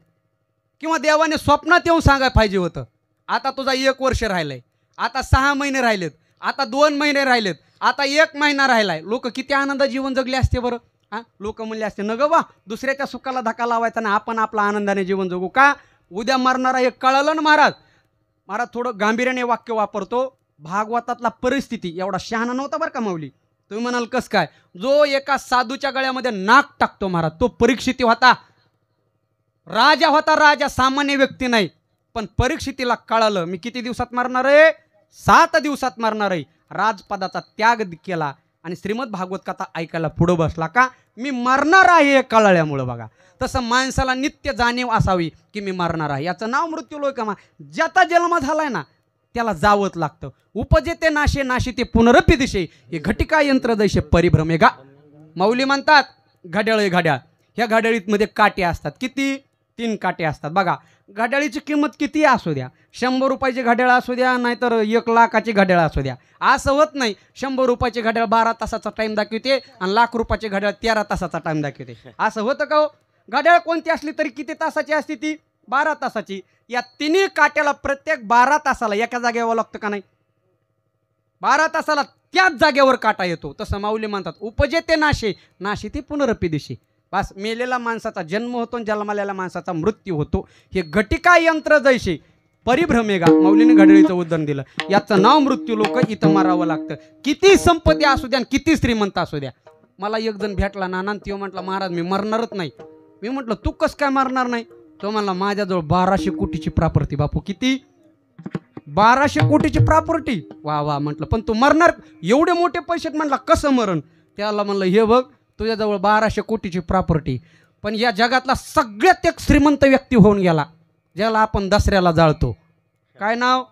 किंवा देवाने स्वप्नात येऊन सांगायला पाहिजे होतं आता तुझा 1 वर्ष राहिलंय, आता 6 महिने राहिलेत, आता 2 महिने राहिलेत, आता 1 महिना राहिलाय. लोक किती आनंदात जीवन जगले असते बरं. हां लोक म्हणले असते न ग वा दुसऱ्याच्या सुखाला धक्का लावायचा ना आपण आपला आनंदाने जीवन जगू का. उद्या मरणारा हे कळलं ना महाराज. महाराज थोडं गांभीर्याने वाक्य वापरतो. भागवतातला परिस्थिती एवढा शहाणा नव्हता बरं का माऊली. तुम्ही म्हणाल कस काय. जो एका साधूच्या गळ्यामध्ये नाक टाकतो महाराज तो परीक्षिती होता. राजा होता राजा, सामान्य व्यक्ती नाही. पण परीक्षितीला कळालं मी किती दिवसात मरणार आहे, 7 दिवसात मरणार आहे. राजपदाचा त्याग केला आणि श्रीमद भागवत कथा ऐकायला पुढं बसला का मी मरणार आहे हे कळल्यामुळं बघा. तसं माणसाला नित्य जाणीव असावी की मी मरणार आहे. याचं नाव मृत्यूलोक. ज्याचा जन्म झालाय ना त्याला जावंच लागतं. उपजेते नाशे नाशी ते पुनरपी दिशे हे घटिका यंत्र दैशे परिभ्रमे गा. माऊली म्हणतात घड्याळ घड्याळ. ह्या घड्याळीमध्ये काटे असतात. किती 3 काटे असतात बघा. घड्याळीची किंमत किती असू द्या, 100 रुपयाची घड्याळ असू द्या नाहीतर 1 लाखाची घड्याळ असू द्या. असं होत नाही 100 रुपयाची घड्याळ 12 तासाचा टाईम दाखवते आणि लाख रुपयाची घड्याळ 13 तासाचा टाईम दाखवते. असं होतं का हो. घड्याळ कोणती असली तरी किती तासाची असते ती 12 तासाची. या 3 काट्याला प्रत्येक 12 तासाला एका जागेवर लागतं का नाही. 12 तासाला त्याच जागेवर काटा येतो. तसं माऊली म्हणतात उपजेते नाशे नाशे ते पुनरपी दिशे. बस मेलेला माणसाचा जन्म होतो आणि जन्मलेल्या माणसाचा मृत्यू होतो. हे घटिका यंत्र जैसे परिभ्रमेगा. माऊलीने घड्याळीचं उदाहरण दिलं. याचं नाव मृत्यू लोक. इथं मारावं लागतं. किती संपत्ती असू द्या किती श्रीमंत असू द्या. मला एक जण भेटला नाना तो म्हटला महाराज मी मरणारच नाही. मी म्हटलं तू कसं काय मरणार नाही. तो म्हणला माझ्याजवळ 1200 कोटीची प्रॉपर्टी. बापू किती 1200 कोटीची प्रॉपर्टी. वा वा म्हटलं पण तू मरणार एवढे मोठे पैसे. म्हटला कसं मरण. त्याला म्हणलं हे बघ तुझ्याजवळ 1200 कोटीची प्रॉपर्टी पण या जगातला सगळ्यात एक श्रीमंत व्यक्ती होऊन गेला ज्याला आपण दसऱ्याला जाळतो. काय नाव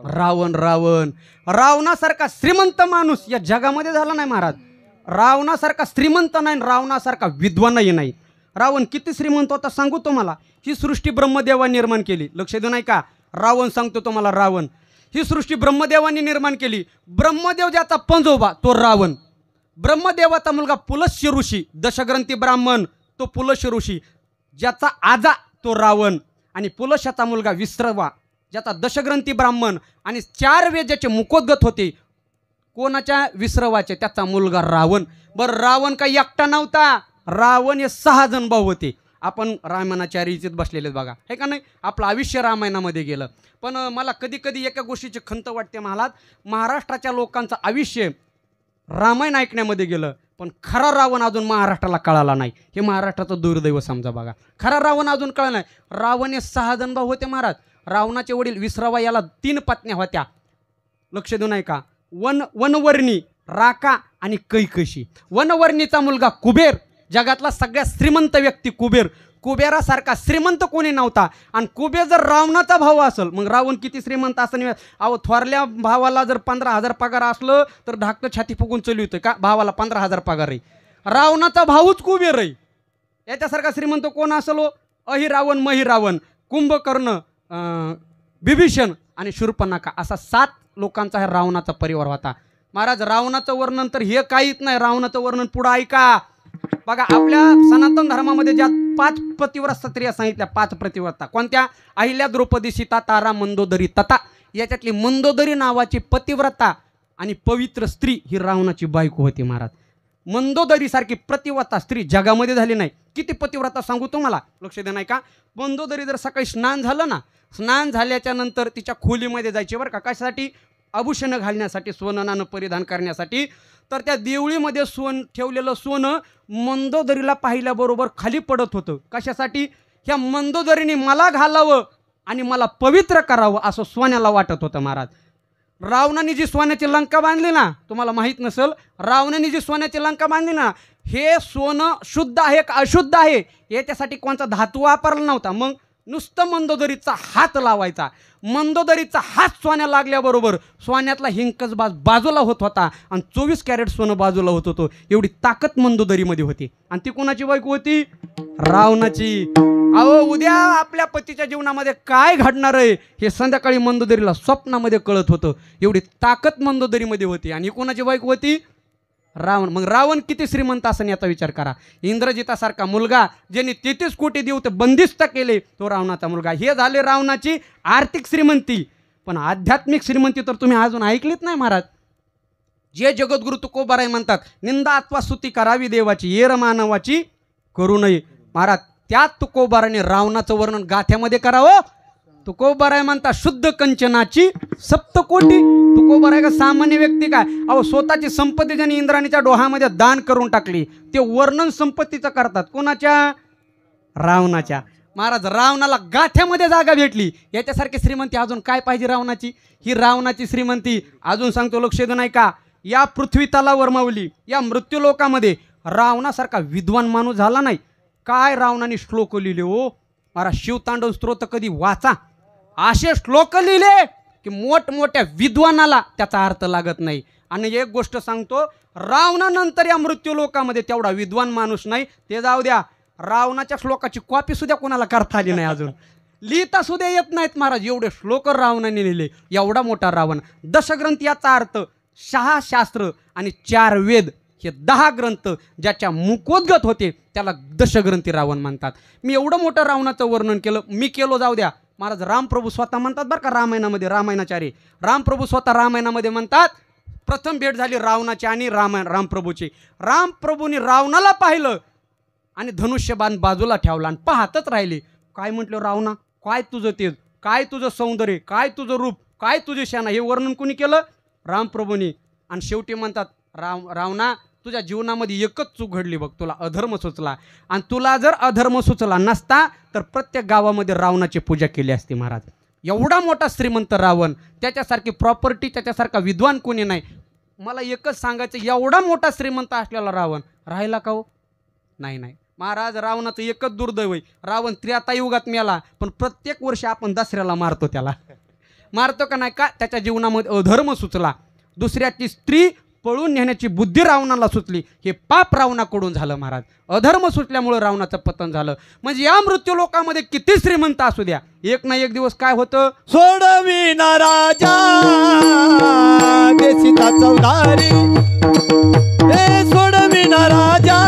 रावण. रावण रावणासारखा श्रीमंत माणूस या जगामध्ये झाला नाही महाराज. रावणासारखा श्रीमंत नाही, रावणासारखा विद्वानही नाही. रावण किती श्रीमंत होता सांगू तुम्हाला. ही सृष्टी ब्रह्मदेवाने निर्माण केली. लक्ष देऊ नाही का. रावण सांगतो तुम्हाला. रावण ही सृष्टी ब्रह्मदेवाने निर्माण केली. ब्रह्मदेव ज्याचा पंजोबा तो रावण. ब्रह्मदेवाचा मुलगा पुलस्य ऋषी दशग्रंथी ब्राह्मण तो पुलस्य ऋषी. ज्याचा आजा तो रावण आणि पुलस्याचा मुलगा विश्रवा ज्याचा दशग्रंथी ब्राह्मण आणि 4 वेदाचे मुखोद्गत होते. कोणाच्या विश्रवाचे त्याचा मुलगा रावण. बरं रावण काही एकटा नव्हता. रावण हे 6 जण भाऊ होते. आपण रामायणाच्या रीतीत बसलेले बघा, हे का नाही. आपलं आयुष्य रामायणामध्ये गेलं. पण मला कधी कधी एका गोष्टीची खंत वाटते, महाराष्ट्राच्या लोकांचं आयुष्य रामायण ऐकण्यामध्ये गेलं, पण खरा रावण अजून महाराष्ट्राला कळाला नाही. हे महाराष्ट्राचं दुर्दैव समजा बघा. खरा रावण अजून कळला नाही. रावण हे 6 जण भाऊ होते महाराज. रावणाचे वडील विसरावा याला 3 पत्न्या होत्या. लक्ष देऊ नाही का. वनवर्णी, राका आणि कैकशी. वनवर्णीचा मुलगा कुबेर, जगातला सगळ्यात श्रीमंत व्यक्ती कुबेर. कुबेरासारखा श्रीमंत कोणी नव्हता. आणि कुबेर जर रावणाचा भाऊ असेल, मग रावण किती श्रीमंत असं नाही. अहो, थोरल्या भावाला जर 15,000 पगार असलं तर धाकटं छाती फुगून चलवितं का. भावाला 15,000 पगार आहे. रावणाचा भाऊच कुबेर आहे. याच्यासारखा श्रीमंत कोण असेल हो. अहि रावण, मही रावण, कुंभकर्ण, बिभीषण आणि शूर्पणखा असा 7 लोकांचा हा रावणाचा परिवार होता. महाराज, रावणाचं वर्णन तर हे काहीच नाही. रावणाचं वर्णन पुढं ऐका बघा. आपल्या सनातन धर्मामध्ये ज्या 5 पतिव्रता स्त्रिया सांगितल्या, 5 पतिव्रता कोणत्या. अहिल्या, द्रौपदी, सीता, तारा, मंदोदरी, तथा. याच्यातली मंदोदरी नावाची पतिव्रता आणि पवित्र स्त्री ही रावणाची बायको होती महाराज. मंदोदरीसारखी पतिव्रता स्त्री जगामध्ये झाली नाही. किती पतिव्रता सांगू तुम्हाला, लक्ष दे नाही का. मंदोदरी जर सकाळी स्नान झालं ना, स्नान झाल्याच्या नंतर तिच्या खोलीमध्ये जायची बरं का. कशासाठी. आभूषणं घालण्यासाठी, सोनं परिधान करण्यासाठी. तर त्या देवळीमध्ये ठेवलेलं सोनं मंदोदरीला पाहिल्याबरोबर खाली पडत होतं. कशासाठी. ह्या मंदोदरीने मला घालावं आणि मला पवित्र करावं असं सोन्याला वाटत होतं महाराज. रावणाने जी सोन्याची लंका बांधली ना, तुम्हाला माहीत नसेल, रावणाने जी सोन्याची लंका बांधली ना, हे सोनं शुद्ध आहे का अशुद्ध आहे याच्यासाठी कोणता धातू वापरला नव्हता. मग नुसतं मंदोदरीचा हात लावायचा. मंदोदरीचा हात सोन्या लागल्याबरोबर सोन्यातला हिंकच बाजूला होत होता आणि 24 कॅरेट सोनं बाजूला होत होतं. एवढी ताकद मंदोदरीमध्ये होती. आणि ती कोणाची बायको होती. रावणाची. अहो, उद्या आपल्या पतीच्या जीवनामध्ये काय घडणार आहे हे संध्याकाळी मंदोदरीला स्वप्नामध्ये कळत होतं. एवढी ताकद मंदोदरीमध्ये होती. आणि कोणाची बायको होती. रावण. मग रावण किती श्रीमंत असं याचा विचार करा. इंद्रजितासारखा मुलगा ज्यांनी 33 कोटी देवते बंदिस्त केले, तो रावणाचा मुलगा. हे झाले रावणाची आर्थिक श्रीमंती. पण आध्यात्मिक श्रीमंती तर तुम्ही अजून ऐकलीच नाही महाराज. जे जगद्गुरु तुकोबाराय म्हणतात, निंदा अथवा स्तुती करावी देवाची, येर मानवाची करू नये. महाराज, त्यात तुकोबाराने रावणाचं वर्णन गाथ्यामध्ये करावं. तुकोबाराय म्हणता शुद्ध कंचनाची सप्तकोटी. तुकोबाराय का सामान्य व्यक्ती काय. अहो, स्वतःची संपत्ती ज्यांनी इंद्राणीच्या डोहामध्ये दान करून टाकली, ते वर्णन संपत्तीचं करतात. कोणाच्या. रावणाच्या. महाराज, रावणाला गाथ्यामध्ये जागा भेटली. याच्यासारखी श्रीमंती अजून काय पाहिजे रावणाची. ही रावणाची श्रीमंती अजून सांगतो, लक्ष देऊ नाही का. या पृथ्वी तलावर मावली, या मृत्यूलोकामध्ये रावणासारखा विद्वान माणूस झाला नाही. काय रावणाने श्लोक लिहिले हो महाराज. शिवतांडव स्तोत्र कधी वाचा. असे श्लोक लिहिले की मोठमोठ्या विद्वानाला त्याचा अर्थ लागत नाही. आणि एक गोष्ट सांगतो, रावणानंतर या मृत्यूलोकामध्ये तेवढा विद्वान माणूस नाही. ते जाऊ द्या, रावणाच्या श्लोकाची कॉपी सुद्धा कोणाला करता आली नाही अजून. लिहिता सुद्धा येत नाहीत महाराज. एवढे श्लोक रावणाने लिहिले. एवढा मोठा रावण. दशग्रंथ याचा अर्थ 6 शास्त्र आणि 4 वेद, हे 10 ग्रंथ ज्याच्या मुखोद्गत होते त्याला दशग्रंथी रावण म्हणतात. मी एवढं मोठं रावणाचं वर्णन केलं. मी केलो, जाऊ द्या. महाराज, रामप्रभू स्वतः म्हणतात बरं का रामायणामध्ये. रामायणाचार्य रामप्रभू स्वतः रामायणामध्ये म्हणतात, प्रथम भेट झाली रावणाची आणि रामप्रभूची. रामप्रभूने रावणाला पाहिलं आणि धनुष्यबाण बाजूला ठेवला आणि पाहतच राहिले. काय म्हटलं, रावणा काय तुझं तेज, काय तुझं सौंदर्य, काय तुझं रूप, काय तुझी शाना. हे वर्णन कोणी केलं. रामप्रभूने. आणि शेवटी म्हणतात, रावणा, तुझ्या जीवनामध्ये एकच चूक घडली बघ. तुला अधर्म सुचला. आणि तुला जर अधर्म सुचला नसता तर प्रत्येक गावामध्ये रावणाची पूजा केली असती महाराज. एवढा मोठा श्रीमंत रावण, त्याच्यासारखी प्रॉपर्टी, त्याच्यासारखा विद्वान कोणी नाही. मला एकच सांगायचं, एवढा मोठा श्रीमंत असलेला रावण राहिला का हो. नाही महाराज. रावणाचं एकच दुर्दैव आहे, रावण त्रेतायुगात मेला. पण प्रत्येक वर्षी आपण दसऱ्याला मारतो त्याला. मारतो का नाही का. त्याच्या जीवनामध्ये अधर्म सुचला. दुसऱ्याची स्त्री पळून नेण्याची बुद्धी रावणाला सुचली. हे पाप रावणाकडून झालं महाराज. अधर्म सुटल्यामुळे रावणाचं पतन झालं. म्हणजे या मृत्यू लोकामध्ये किती श्रीमंत असू द्या, एक ना एक दिवस काय होतं. सोडविना राजा देशिता चौधारी. हे सोडविना राजा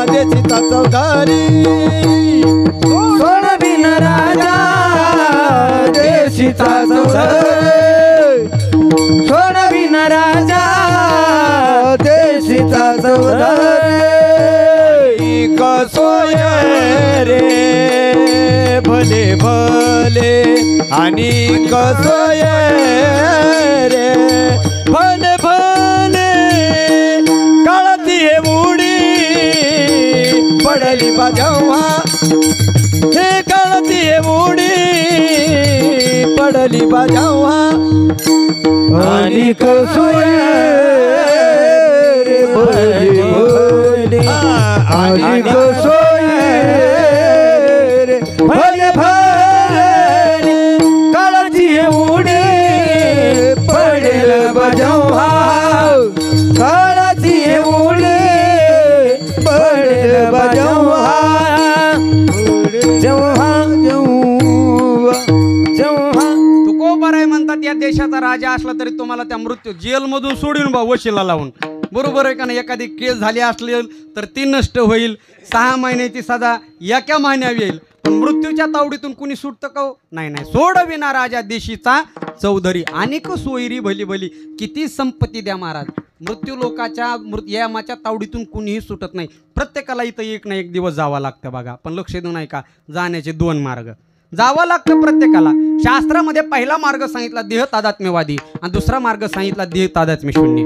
देशिता चौधारी. सोडविना राजा देशिता चौधारी. सोडविना राजा देशिता चौधारी. भले भले आणि कसोय रे भले भले काळाती हे मुडी पडली बाजवा हे काळाती हे मुडी पडली बाजवा आणि कसोय रे भले भले आणि कसोय रे भले भले काळाची हे उडी पडेल बजवा काळाची हे उडी पडेल बजवा जेव्हा जेव्हा तुकोबा राय म्हणतात या देशाचा राजा असला तरी तुम्हाला त्या मृत्यू जेलमधून सोडून बा वशिला लावून. बरोबर आहे का नाही. एखादी केस झाली असलेल तर ती नष्ट होईल. 6 महिन्याची सजा एका महिन्यात येईल. पण मृत्यूच्या तावडीतून कुणी सुटतं का हो? नाही नाही. सोडविना राजा देशीचा चौधरी अनेक सोयरी भली भली. किती संपत्ती द्या महाराज. मृत्यू लोकाच्या यमाच्या तावडीतून कुणीही सुटत नाही. प्रत्येकाला इथं एक ना एक दिवस जावं लागतं बघा. पण लक्ष देऊ नाही का जाण्याचे 2 मार्ग जावं लागतं प्रत्येकाला. शास्त्रामध्ये पहिला मार्ग सांगितला देह तादात्म्यवादी आणि दुसरा मार्ग सांगितला देह तादात्म्य शून्य.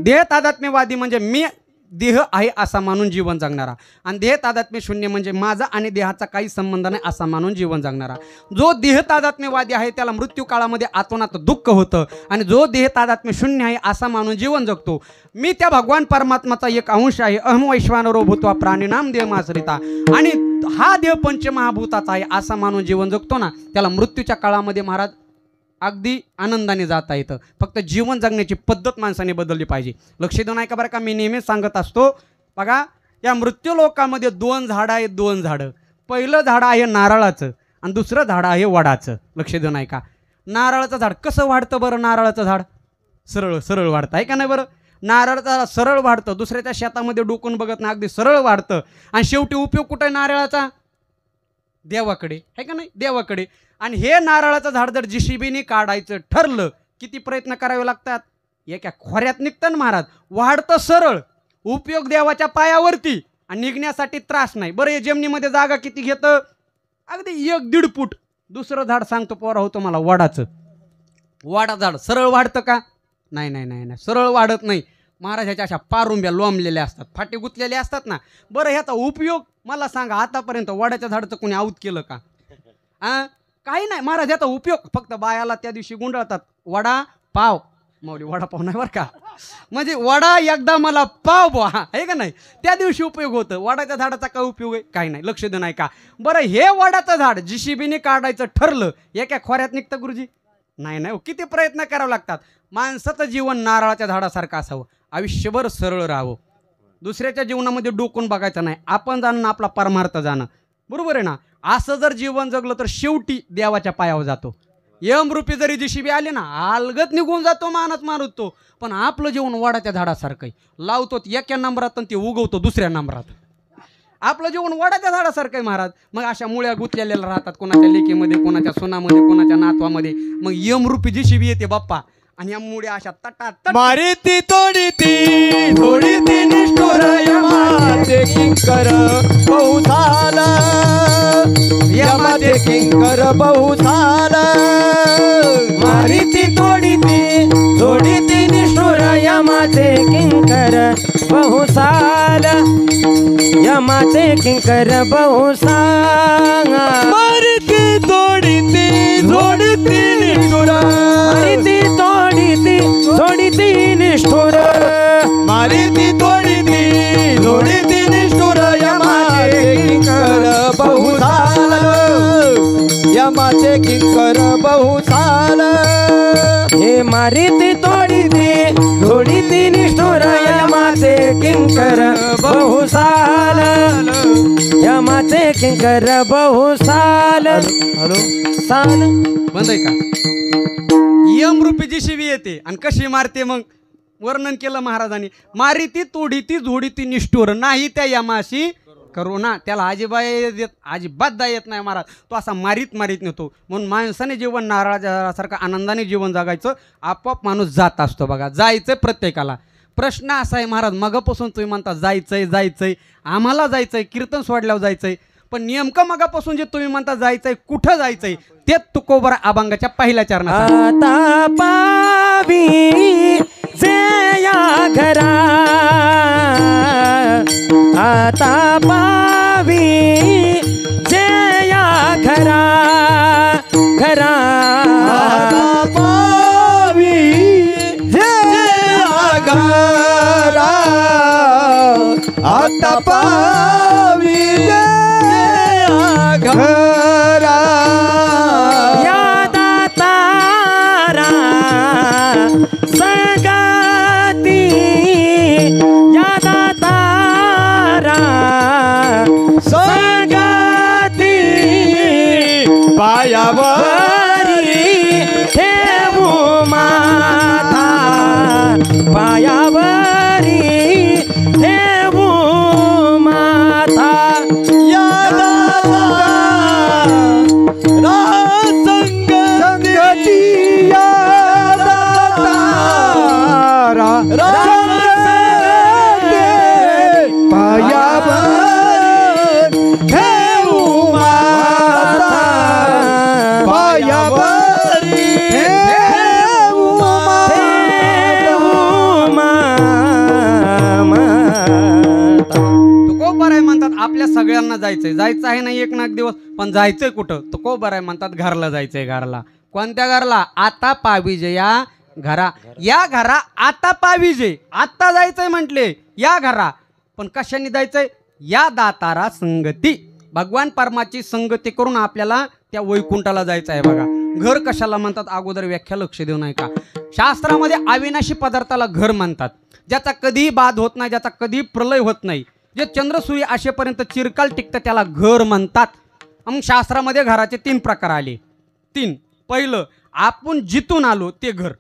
देह तादात्म्यवादी म्हणजे मी देह आहे असा मानून जीवन जगणारा आणि देह तादात्म्य शून्य म्हणजे माझा आणि देहाचा काही संबंध नाही असा मानून जीवन जगणारा. जो देह तादात्म्यवादी आहे त्याला मृत्यू काळामध्ये आतोनात दुःख होतं आणि जो देह तादात्म्य शून्य आहे असा मानून जीवन जगतो. मी त्या भगवान परमात्माचा एक अंश आहे. अहम वैश्वानरो भूत्वा प्राणिनाम देहमाश्रिता आणि हा देह पंचमहाभूताचा आहे असा मानून जीवन जगतो ना त्याला मृत्यूच्या काळामध्ये महाराज अगदी आनंदाने जाता येतं. फक्त जीवन जगण्याची पद्धत माणसाने बदलली पाहिजे. लक्ष देऊ नाही का बरं का. मी नेहमीच सांगत असतो बघा या मृत्यू लोकामध्ये 2 झाडं आहेत. 2 झाडं. पहिलं झाड आहे नारळाचं आणि दुसरं झाड आहे वडाचं. लक्ष देऊ नाही का. नारळाचं झाड कसं वाढतं बरं. नारळाचं झाड सरळ सरळ वाढतं आहे का नाही बरं. नारळाचं झाड सरळ वाढतं. दुसऱ्याच्या शेतामध्ये डोकून बघत नाही अगदी सरळ वाढतं आणि शेवटी उपयोग कुठं आहे नारळाचा देवाकडे आहे का नाही देवाकडे. आणि हे नारळाचं झाड जर JCBने काढायचं ठरलं किती प्रयत्न करावे लागतात. एका खोऱ्यात निघतं ना महाराज. वाढतं सरळ उपयोग देवाच्या पायावरती आणि निघण्यासाठी त्रास नाही. बरं हे जमिनीमध्ये जागा किती घेतं अगदी 1-1.5 फूट. दुसरं झाड सांगतो पोरा होतं मला वडाचं. वाडा झाड सरळ वाढतं का नाही नाही नाही नाही सरळ वाढत नाही महाराज. ह्याच्या अशा पारुंब्या लोंबलेल्या असतात फाटे गुतलेले असतात ना. बरं ह्याचा उपयोग मला सांगा आतापर्यंत वडाच्या झाडाचं कोणी आऊत केलं का. काही नाही महाराज. याचा उपयोग फक्त बायाला त्या दिवशी गुंडाळतात. वडा पाव माऊली वडापाव नाही बरं का. म्हणजे वडा एकदा मला पाव बा आहे का नाही त्या दिवशी उपयोग होतं. वडाच्या झाडाचा काय उपयोग आहे काही नाही. लक्ष देऊ नाही का. बरं हे वडाचं झाड JCBने काढायचं ठरलं एका खोऱ्यात निघतं गुरुजी नाही नाही. किती प्रयत्न करावे लागतात. माणसाचं जीवन नारळाच्या झाडासारखं असावं. आयुष्यभर सरळ राहावं. दुसऱ्याच्या जीवनामध्ये डोकून बघायचं नाही. आपण जाणं आपला परमार्थ जाणं. बरोबर आहे ना. असं जर जीवन जगलं तर शेवटी देवाच्या पायावर जातो. यमरूपी जरी JCB आले ना अलगत निघून जातो मानत मारतो. पण आपलं जीवन वडाच्या झाडासारखं आहे. लावतो एका नंबरात आणि ते उगवतो दुसऱ्या नंबरात. आपलं जीवन वडाच्या झाडासारखं आहे महाराज. मग अशा मुळ्या गुंतलेल्या राहतात कोणाच्या लेकीमध्ये कोणाच्या सोनामध्ये कोणाच्या नातवामध्ये. मग यमरूपी JCB येते बाप्पा आणि या मुळ्या अशा तटा मारिती तोडीती थोडीती निष्ठुर यमाचे किंकर बहुसाल यमाचे किंकर बहुसाल मारिती तोडीती तोडीती निष्ठुर यमाचे किंकर बहुसाल यमाचे किंकर बहुसाल मारिती तोडीती थोडीती निष्ठुर मारिती तोडीती तोडीती निष्ठुर मारिती तोडीती थोडीती निष्ठुर यमाचे किंकर बहुसाल यमाचे किंकर बहुसाल हे मारिती तोडीती तोडीती निष्ठुर यमाचे किंकर बहुसाल यमाचे किंकर बहुसाल हॅलो साल बंद आहे का. यमरूपी JCB येते आणि कशी मारते मग वर्णन केलं महाराजांनी. मारिती तोडीती झोडीती निष्ठुर नाही त्या यमाशी करू ना. त्याला अजिबात दा येत नाही महाराज. तो असा मारीत नेतो. म्हणून माणसाने जीवन नारळासारखं आनंदाने जीवन जगायचं. आपोआप माणूस जात असतो बघा. जायचं प्रत्येकाला. प्रश्न असा आहे महाराज मगापासून तुम्ही म्हणता जायचंय आम्हाला जायचंय कीर्तन सोडल्यावर जायचंय. पण नेमकं मगापासून जे तुम्ही म्हणता जायचंय कुठं जायचंय ते तुकोबरा अभंगाच्या पहिल्या चरणात आता पावी जे या घरा, आता पावी जे या घरा, घरा आता पावी जे घरा, आता पावी जे घरा, या दातारा संगती, या दातारा संगती, पायावरी ठेवू माथा, पायावरी ठेवू माथा, या संगती, या दातारा पायावर ठेवू माता, पायावर ठेवू तुकोबराय म्हणतात आपल्या सगळ्यांना जायचंय, जायचं आहे ना एक ना एक दिवस, पण जायचंय कुठं? तुकोबराय म्हणतात घरला जायचंय. घरला कोणत्या घरला? आता पाविजे या घरा, या घरा आता पाविजे, आता जायचंय म्हटले या घरा, पण कशाने जायचंय? या दातारा संगती, भगवान परमाची संगती करून आपल्याला त्या वैकुंठाला जायचं आहे. बघा घर कशाला म्हणतात अगोदर व्याख्या लक्ष देऊ नये का? शास्त्रामध्ये अविनाशी पदार्थाला घर म्हणतात, ज्याचा कधीही बाध होत नाही, ज्याचा कधी प्रलय होत नाही, जे चंद्रसूर्य असेपर्यंत चिरकाल टिकतं त्याला घर म्हणतात. मग शास्त्रामध्ये घराचे 3 प्रकार आले. 3. पहिलं, आपण जिथून आलो ते घर.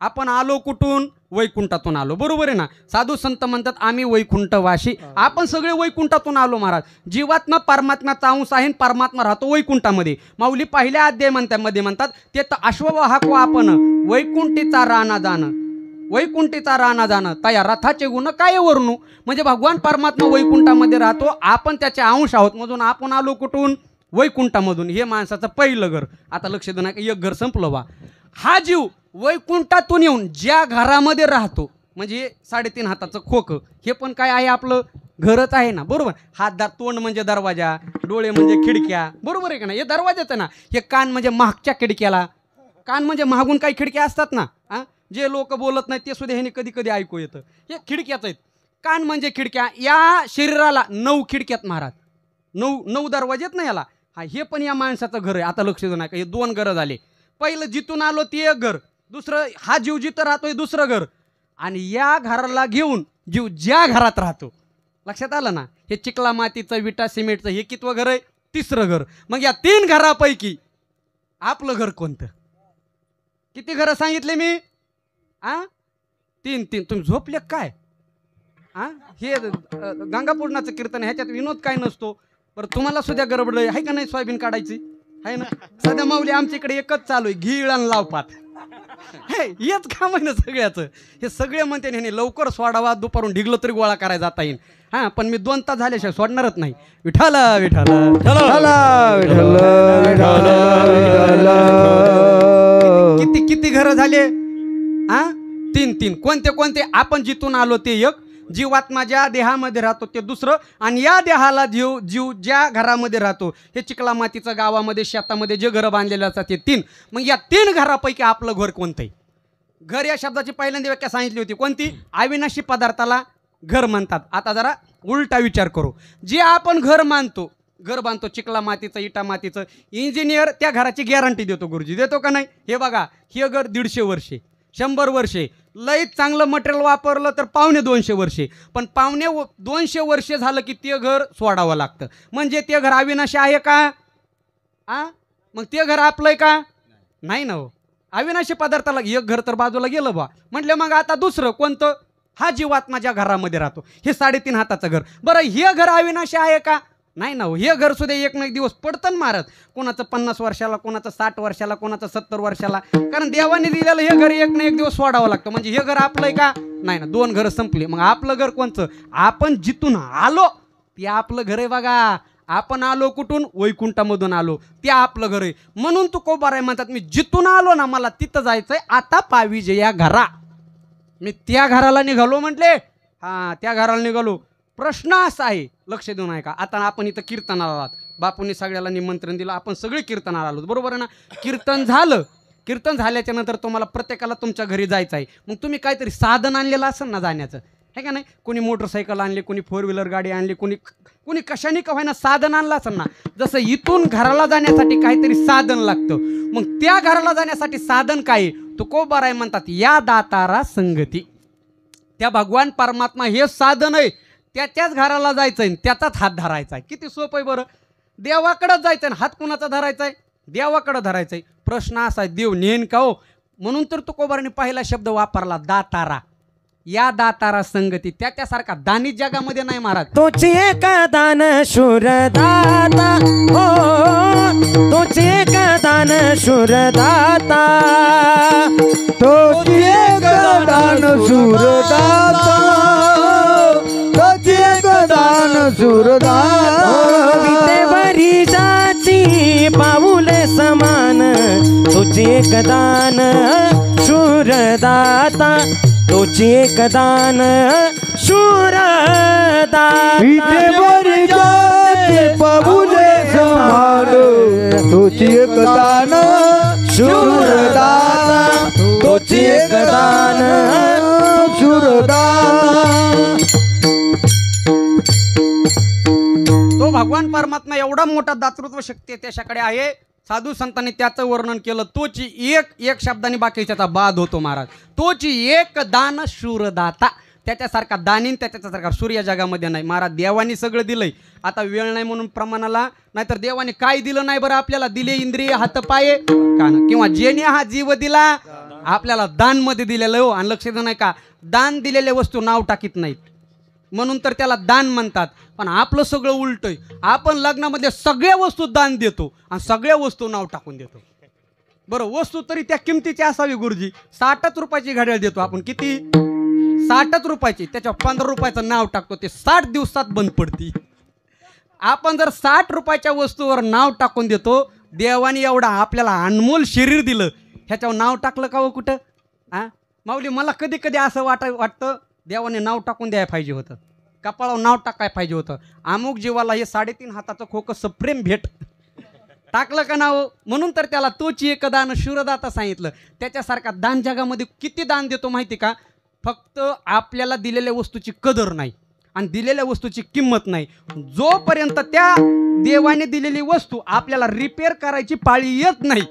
आपण आलो कुठून? वैकुंठातून आलो, बरोबर आहे ना? साधू संत म्हणतात आम्ही वैकुंठवासी, आपण सगळे वैकुंठातून आलो महाराज. जीवात्मा परमात्म्याचा अंश आहे, परमात्मा राहतो वैकुंठामध्ये. माऊली पहिल्या अध्यायामध्ये म्हणतात ते तर अश्ववाहक व आपण वैकुंठीचा राणा जाणं, वैकुंठीचा राणा जाणं तया रथाचे गुण काय वर्णू. म्हणजे भगवान परमात्मा वैकुंठामध्ये राहतो, आपण त्याचे अंश आहोत, म्हणून आपण आलो कुठून? वैकुंठामधून. हे माणसाचं पहिलं घर. आता लक्ष देऊ नका, एक घर संपलं बा. हा जीव वैकुंठातून येऊन ज्या घरामध्ये राहतो, म्हणजे 3.5 हाताचं खोकं, हे पण काय आहे? आपलं घरच आहे ना, बरोबर? हातदार, तोंड म्हणजे दरवाजा, डोळे म्हणजे खिडक्या, बरोबर आहे का ना? हे दरवाजाच आहे ना. हे कान म्हणजे मागच्या खिडक्याला, कान म्हणजे मागून काही खिडक्या असतात ना, जे लोक बोलत नाहीत ते सुद्धा ह्याने कधी कधी ऐकू येतं. हे खिडक्याच आहेत. कान म्हणजे खिडक्या. या शरीराला 9 खिडक्यात महाराज, 9 दरवाजेत ना याला. हा, हे पण या माणसाचं घर आहे. आता लक्ष देऊ नका, हे 2 घरं झाले. पहिलं जिथून आलो ते एक घर, दुसरं हा जीव जिथं राहतो हे दुसरं घर, आणि या घराला घेऊन जीव ज्या घरात राहतो. लक्षात आलं ना? हे चिखला मातीचं विटा सिमेंटचं हे कितवं घर आहे? 3रं घर. मग या 3 घरापैकी आपलं घर कोणतं? किती घरं सांगितले मी? 3. तुम्ही झोपले काय? हे गंगापूर्णाचं कीर्तन, ह्याच्यात विनोद काय नसतो. बरं तुम्हाला सुद्धा गडबड आहे का नाही? सोयाबीन काढायची आहे ना? सध्या माऊली आमच्या इकडे एकच चालू आहे, घीळ आणि लावपात. हेच काम आहे ना सगळ्याचं. हे सगळे म्हणते ह्याने लवकर सोडावा, दुपारून ढिगलं तरी गोळा करायला जाता येईल. पण मी 2 तास झाल्याशिवाय सोडणारच नाही. विठाला विठाला किती घरं झाले? 3. कोणते कोणते? आपण जिथून आलो ते एक, जीवात्मा ज्या देहामध्ये राहतो ते दुसरं, आणि या देहाला जीव ज्या घरामध्ये राहतो, हे चिखला मातीचं गावामध्ये शेतामध्ये जे घरं बांधलेले असतात ते 3. मग या 3 घरापैकी आपलं घर कोणतंही? घर या शब्दाची पहिल्यांदा व्याख्या सांगितली होती, कोणती? अविनाशी पदार्थाला घर म्हणतात. आता जरा उलटा विचार करू. जे आपण घर मानतो, घर बांधतो चिखला मातीचं, इटा मातीचं, इंजिनियर त्या घराची गॅरंटी देतो. गुरुजी देतो का नाही? हे बघा, हे घर 150 वर्षे, 100 वर्षे, लई चांगलं मटेरियल वापरलं तर 250 वर्षे, पण 250 वर्षे झालं की ते घर सोडावं लागतं. म्हणजे ते घर अविनाशी आहे का? मग ते घर आपलंय का? नाही ना हो. अविनाशी पदार्थाला एक घर तर बाजूला गेलं बा. म्हटलं मग आता दुसरं कोणतं? हा जीवात्मा ज्या घरामध्ये राहतो, हे 3.5 हाताचं घर. बरं हे घर अविनाशी आहे का? नाही ना हो. हे घर सुद्धा एक ना एक दिवस पडतं महाराज. कोणाचं 50 वर्षाला, कोणाचं 60 वर्षाला, कोणाचं 70 वर्षाला. कारण देवाने दिलेलं हे घर एक ना एक दिवस सोडावं लागतं. म्हणजे हे घर आपलंय का? नाही ना. 2 घरं संपली. मग आपलं घर कोणतं? आपण जिथून आलो ते आपलं घर आहे बघा. आपण आलो कुठून? वैकुंठामधून आलो, ते आपलं घर आहे. म्हणून तुकोबाराय म्हणतात, मी जिथून आलो ना मला तिथं जायचंय, आता पाविजे या घरा. मी त्या घराला निघालो म्हटले. हां, त्या घराला निघालो. प्रश्न असा आहे, लक्ष देऊन आहे का, आता आपण इथं कीर्तनाला आलात, बापूंनी सगळ्याला निमंत्रण दिलं, आपण सगळे कीर्तनाला आलो, बरोबर आहे ना? कीर्तन झालं. कीर्तन झाल्याच्या नंतर तुम्हाला प्रत्येकाला तुमच्या घरी जायचं आहे. मग तुम्ही काहीतरी साधन आणलेलं असेल ना जाण्याचं, है का नाही? कोणी मोटरसायकल आणली, कोणी 4 व्हीलर गाडी आणली, कोणी कशाने का व्हायना साधन आणलं असेल ना. जसं इथून घराला जाण्यासाठी काहीतरी साधन लागतं, मग त्या घराला जाण्यासाठी साधन काय? तुकोबाराय म्हणतात, या दातारा संगती. त्या भगवान परमात्मा हे साधन आहे, त्याच्याच घराला जायचं आहे, त्याचाच हात धरायचा आहे. किती सोपं आहे बरं. देवाकडंच जायचं आहे, हात कुणाचा धरायचा आहे? देवाकडं धरायचं आहे. प्रश्न असा आहे, देव नेन का हो? म्हणून तर तुकोबाराने पहिला शब्द वापरला, दातारा. या दातारा संगती. त्याच्यासारखा दानी जगामध्ये नाही महाराज. तोची एक दान शूरदाता, हो तोची एक दान शूरदाता, तोची एक दान शूरदाता, तोची एक दान शूरदाता. विटेवरी जाची पाऊले समान, तोची एक दान शूरदाता, तोची एक दान शूरदाता. विटेवर जाते पाऊले समान, तोची एक दान शूरदाता, तोची एक दान शूरदाता. तो भगवान परमात्मा एवढा मोठा दातृत्व शक्ती त्याच्याकडे आहे. साधू संतांनी त्याचं वर्णन केलं. तोची एक शब्दाने बाकीच्याचा बाद होतो महाराज. तोची एक दान शूरदाता. त्याच्यासारखा दानीन त्याच्यासारखा सूर्य जगामध्ये नाही महाराज. देवानी सगळं दिलंय. आता वेळ नाही म्हणून प्रमाणाला, नाहीतर देवाने काय दिलं नाही बरं आपल्याला? दिले इंद्रिय, हातपाये, कान, किंवा जेने हा जीव दिला आपल्याला दानमध्ये दिलेलं हो. आणि लक्ष देऊ नाही का, दान दिलेल्या वस्तू नाव टाकीत नाहीत, म्हणून तर त्याला दान म्हणतात. पण आपलं सगळं उलट आहे. आपण लग्नामध्ये सगळ्या वस्तू दान देतो आणि सगळ्या वस्तू नाव टाकून देतो. बरं, वस्तू तरी त्या किमतीची असावी गुरुजी. 60 रुपयाची घड्याळ देतो आपण. किती? 60 रुपयाची. त्याच्या 15 रुपयाचं नाव टाकतो, ते 60 दिवसात बंद पडती. आपण जर 60 रुपयाच्या वस्तूवर नाव टाकून देतो, देवाने एवढा आपल्याला अनमोल शरीर दिलं, ह्याच्यावर नाव टाकलं का हो कुठं? हां माऊली, मला कधी कधी असं वाटतं देवाने नाव टाकून द्यायला पाहिजे होतं, कपाळावर नाव टाकायला पाहिजे होतं. अमुक जीवाला हे 3.5 हाताचं खोकं सप्रेम भेट टाकलं का नाव? म्हणून तर त्याला तोची एक दान शूरदाता सांगितलं. त्याच्यासारखा दान जगामध्ये किती दान देतो माहिती का? फक्त आपल्याला दिलेल्या वस्तूची कदर नाही आणि दिलेल्या वस्तूची किंमत नाही. जोपर्यंत त्या देवाने दिलेली वस्तू आपल्याला रिपेअर करायची पाळी येत नाही,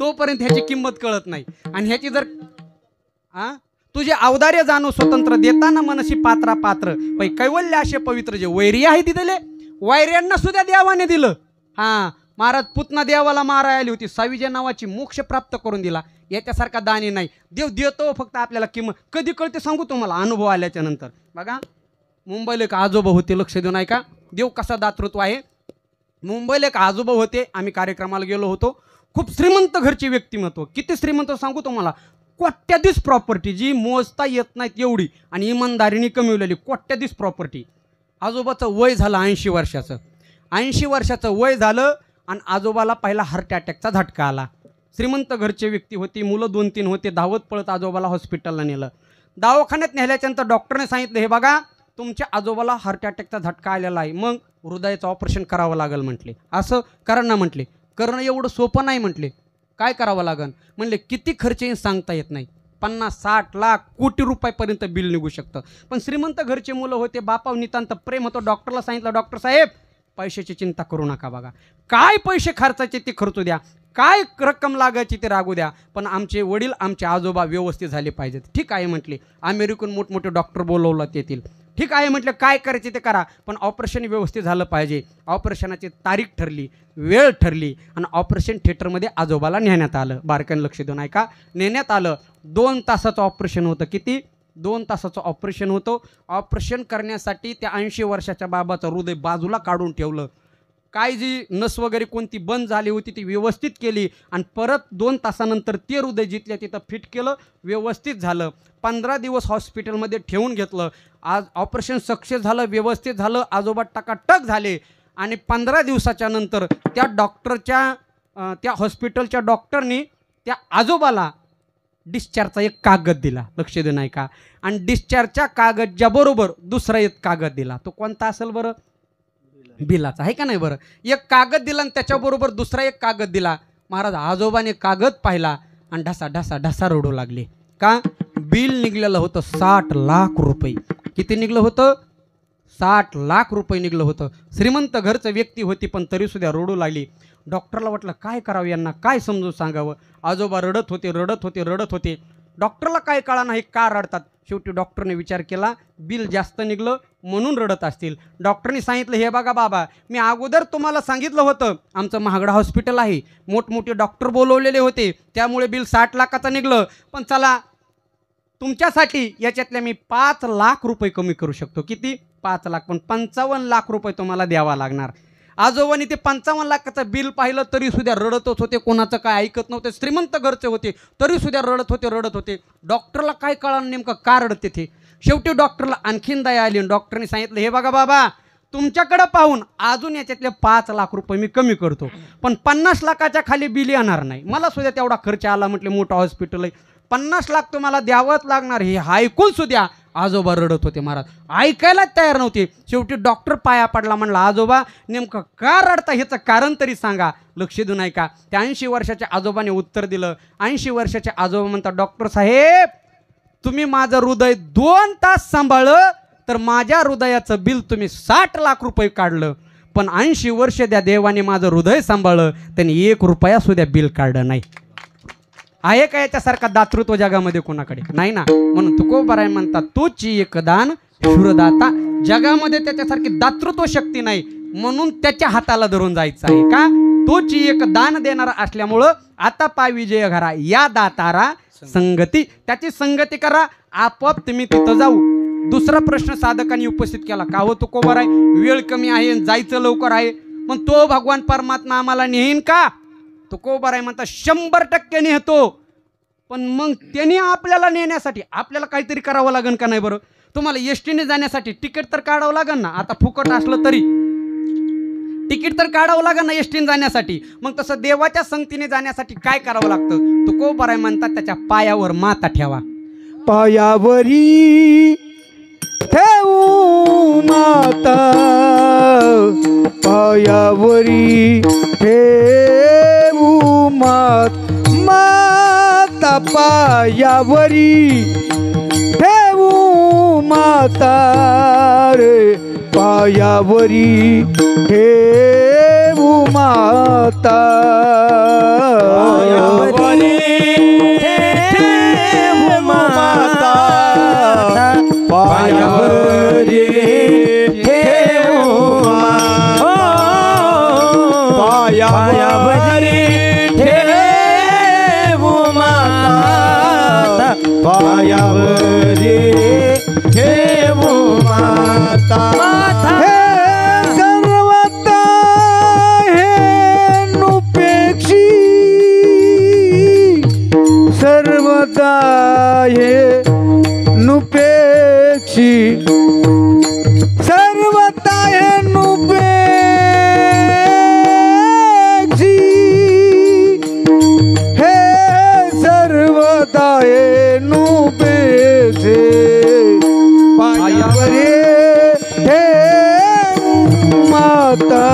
तोपर्यंत ह्याची किंमत कळत नाही. आणि ह्याची जर तुझे अवदार्य जाणो स्वतंत्र, देताना मनसी पात्रा पात्र, पै कैवल्य असे पवित्र. जे वैरी आहे दिलेले, वैर्यांना सुद्धा देवाने दिलं. हां महाराज, पुतना देवाला मारायला आली होती, साविजय नावाची, मोक्ष प्राप्त करून दिला. याच्यासारखा दानी नाही. देव देतो, फक्त आपल्याला किंमत कधी कळते सांगू तुम्हाला, अनुभव आल्याच्या नंतर. बघा, मुंबईला एक आजोबा होते, लक्ष देऊ नाही का, देव कसा दातृत्व आहे. मुंबईला एक आजोबा होते, आम्ही कार्यक्रमाला गेलो होतो. खूप श्रीमंत घरचे व्यक्तिमत्व. किती श्रीमंत सांगू तुम्हाला, कोट्याधीश प्रॉपर्टी, जी मोजता येत नाहीत एवढी, आणि इमानदारीने कमवलेली कोट्याधीश प्रॉपर्टी. आजोबाचं वय झालं 80 वर्षाचं. 80 वर्षाचं वय झालं आणि आजोबाला पहिला हार्ट अटॅकचा झटका आला. श्रीमंत घरचे व्यक्ती होती, मुलं 2-3 होते. धावत पळत आजोबाला हॉस्पिटलला नेलं. दवाखान्यात नेल्याच्यानंतर डॉक्टरने सांगितलं, हे बघा तुमच्या आजोबाला हार्ट अटॅकचा झटका आलेला आहे, मग हृदयाचं ऑपरेशन करावं लागेल म्हटले. असं करा ना म्हटले. करणं एवढं सोपं नाही म्हटले. काय करावं लागेल म्हणले, किती खर्च येईल सांगता येत नाही. 50-60 लाख कोटी रुपयापर्यंत बिल निघू शकतं. पण श्रीमंत घरचे मुलं होते, बापावर नितांत प्रेम होतं. डॉक्टरला सांगितलं, डॉक्टर साहेब पैशाची चिंता करू नका, बघा काय पैसे खर्चायचे ते खर्चू द्या, काय रक्कम लागायची ते रागू द्या, पण आमचे वडील, आमचे आजोबा व्यवस्थित झाले पाहिजेत. ठीक आहे म्हटले. अमेरिकन मोठमोठे डॉक्टर बोलवलं येतील. ठीक आहे म्हटलं, काय करायचे ते करा, पण ऑपरेशन व्यवस्थित झालं पाहिजे. ऑपरेशनाची तारीख ठरली, वेळ ठरली आणि ऑपरेशन थिएटरमध्ये आजोबाला नेण्यात आलं. बारकाईने लक्ष देऊन ऐका. नेण्यात आलं. 2 तासाचं ऑपरेशन होतं. किती? 2 तासाचं ऑपरेशन होतं. ऑपरेशन करण्यासाठी त्या 80 वर्षाच्या बाबाचं हृदय बाजूला काढून ठेवलं. काय जी नस वगैरे कोणती बंद झाली होती ती व्यवस्थित केली आणि परत 2 तासानंतर ते हृदय जिथल्या तिथं फिट केलं. व्यवस्थित झालं. 15 दिवस हॉस्पिटलमध्ये ठेवून घेतलं. आज ऑपरेशन सक्सेस झालं, व्यवस्थित झालं. आजोबा टकाटक झाले आणि 15 दिवसाच्या नंतर त्या डॉक्टरच्या त्या हॉस्पिटलच्या डॉक्टरनी त्या आजोबाला डिस्चार्जचा एक कागद दिला. लक्ष दे नाही का. आणि डिस्चार्जच्या कागदच्याबरोबर दुसरा एक कागद दिला. तो कोणता असेल बरं? बिलाचा आहे का नाही बरं. एक कागद दिला आणि त्याच्याबरोबर दुसरा एक कागद दिला. महाराज आजोबाने कागद पाहिला आणि ढसा ढसा ढसा रडू लागले. का? बिल निघलेलं होतं 60 लाख रुपये. किती निघलं होतं? 60 लाख रुपये निघलं होतं. श्रीमंत घरचं व्यक्ती होती पण तरीसुद्धा रडू लागली. डॉक्टरला वाटलं काय करावं, यांना काय समजून सांगावं. आजोबा रडत होते रडत होते रडत होते. डॉक्टरला काय कळा नाही का रडतात. शेवटी डॉक्टरने विचार केला बिल जास्त निघलं म्हणून रडत असतील. डॉक्टरने सांगितलं हे बघा बाबा, मी अगोदर तुम्हाला सांगितलं होतं आमचं महागडा हॉस्पिटल आहे, मोठमोठे डॉक्टर बोलवलेले होते, त्यामुळे बिल 60 लाखाचं निघलं. पण चला तुमच्यासाठी याच्यातले मी 5 लाख रुपये कमी करू शकतो. किती? 5 लाख. पण 55 लाख रुपये तुम्हाला द्यावा लागणार. आजोबांनी ते 55 लाखाचं बिल पाहिलं तरीसुद्धा रडतच होते. कोणाचं काय ऐकत नव्हते. श्रीमंत घरचे होते तरीसुद्धा रडत होते. डॉक्टरला काय कळलं नेमकं का रडते ते. शेवटी डॉक्टरला आणखीन दया आली. डॉक्टरने सांगितलं हे बघा बाबा, तुमच्याकडं पाहून अजून याच्यातले 5 लाख रुपये मी कमी करतो, पण 50 लाखाच्या खाली बिल येणार नाही. मला सुद्धा तेवढा खर्च आला, म्हटले मोठं हॉस्पिटल आहे, 50 लाख तुम्हाला द्यावंच लागणार. हे ऐकून सुद्धा आजोबा रडत होते. महाराज ऐकायलाच तयार नव्हते. शेवटी डॉक्टर पाया पडला, म्हणला आजोबा नेमकं का रडता ह्याचं कारण तरी सांगा. लक्ष देऊ नाही का. त्या 80 वर्षाच्या आजोबाने उत्तर दिलं. 80 वर्षाच्या आजोबा म्हणतात डॉक्टर साहेब, तुम्ही माझं हृदय 2 तास सांभाळलं तर माझ्या हृदयाचं बिल तुम्ही 60 लाख रुपये काढलं, पण 80 वर्ष त्या देवाने माझं हृदय सांभाळलं, त्यांनी 1 रुपया सुद्धा बिल काढलं नाही. आहे का याच्यासारखा दातृत्व जगामध्ये कोणाकडे नाही ना. म्हणून तुकोबाराय म्हणतात तोची एक दान शूरदाता. जगामध्ये त्याच्यासारखी दातृत्व शक्ती नाही, म्हणून त्याच्या हाताला धरून जायचं आहे. का? तोची एक दान देणारा असल्यामुळं आता पाय विजय घरा या दातारा संगती. त्याची संगती करा, आपोआप तुम्ही तिथं जाऊ. दुसरा प्रश्न साधकांनी उपस्थित केला, का हो तुकोबाराय वेळ कमी आहे, जायचं लवकर आहे, मग तो भगवान परमात्मा आम्हाला नेईन का? तुकोबाराय म्हणतात 100% नेतो, पण मग त्यांनी आपल्याला नेण्यासाठी आपल्याला काहीतरी करावं लागेल का नाही बरं. तुम्हाला एसटीने जाण्यासाठी तिकीट तर काढावं लागेल ना. आता फुकट असलं तरी तिकीट तर काढावं लागेल ना एसटीने जाण्यासाठी. मग तसं देवाच्या संगतीने जाण्यासाठी काय करावं लागतं. तुकोबाराय म्हणतात त्याच्या पायावर माता ठेवा. पायावरी ठेवू माता, पायावरी ठेवू माता, पायावरी ठेवू माता रे, पायावरी ठेवू माता, पायावरी ठेवू माता, पायावरी ठेवू माता, पायावरी ठेवू माता, पायावरी ठेवू माता. हे सर्वता हे नुपेक्षी, सर्वता हे नुपेक्षी, सर्वता हे नुपेक्षी, हे सर्वता हे नुपेक्षी, पायावरी ठेवू माता,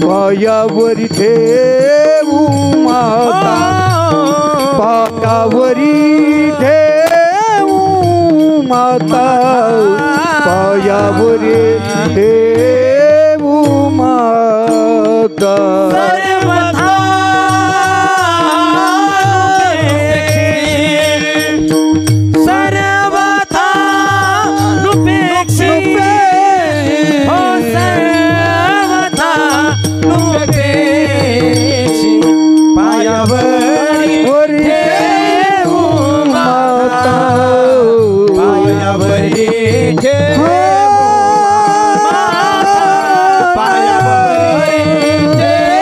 पायावरी ठेवू माता, पायावरी ठेवू माता, पायावरी ठेवू माता. सर्वथा नुपेक्षी, हो सर्वथा नुपेक्षी, पायावरी ठेवू माता, पायावरी ठेवू माता, पायावरी ठेवू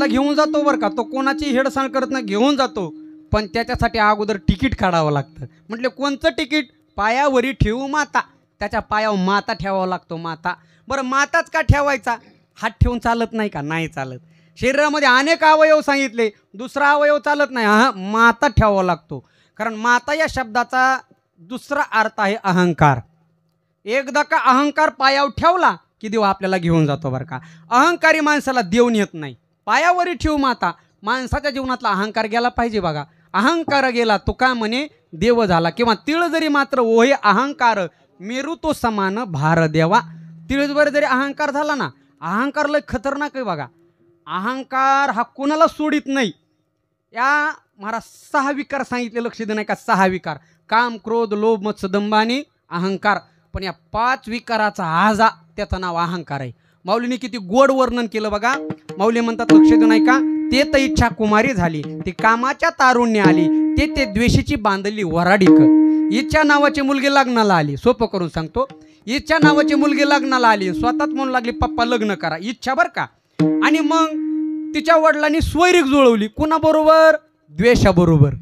आपल्याला घेऊन जातो बरं का, तो कोणाची हेडसाण करत नाही, घेऊन जातो. पण त्याच्यासाठी अगोदर तिकीट काढावं लागतं. म्हटले कोणतं तिकीट? पायावरी ठेवू माता. त्याच्या पायावर माता ठेवावा लागतो, माता. बरं माताच का ठेवायचा? हात ठेवून चालत नाही का? नाही चालत. शरीरामध्ये अनेक अवयव सांगितले, दुसरा अवयव चालत नाही. हा, माता ठेवावा लागतो. कारण माता या शब्दाचा दुसरा अर्थ आहे अहंकार. एकदा का अहंकार पायावर ठेवला की देव आपल्याला घेऊन जातो बरं का. अहंकारी माणसाला देव नेत नाही. पायावरी ठेवू माता. माणसाच्या जीवनातला अहंकार गेला पाहिजे बघा. अहंकार गेला तो काय म्हणे देव झाला. किंवा तिळ जरी मात्र ओहे अहंकार मेरू तो समान भार देवा. तिळभर जरी अहंकार झाला ना, अहंकार लय खतरनाक आहे बघा. अहंकार हा कोणाला सोडित नाही. या महाराज 6 विकार सांगितले, लक्ष दे नाही का? 6 विकार: काम, क्रोध, लोभ, मत्स्य, दंभ आणि अहंकार. पण या 5 विकाराचा आजा त्याचं नाव अहंकार आहे. माऊलीने किती गोड वर्णन केलं बघा. माऊली म्हणतात, लक्ष दे नाही का? ते तर इच्छा कुमारी झाली, ती कामाच्या तारुण्य आली, ते द्वेषीची बांधली वराडीक. इच्छा नावाची मुलगी लग्नाला आली. सोपं करून सांगतो. इच्छा नावाची मुलगी लग्नाला आली, स्वतःच म्हणू लागली पप्पा लग्न करा. इच्छा बरं का. आणि मग तिच्या वडिलांनी स्वैरिक जुळवली. कुणाबरोबर? द्वेषाबरोबर.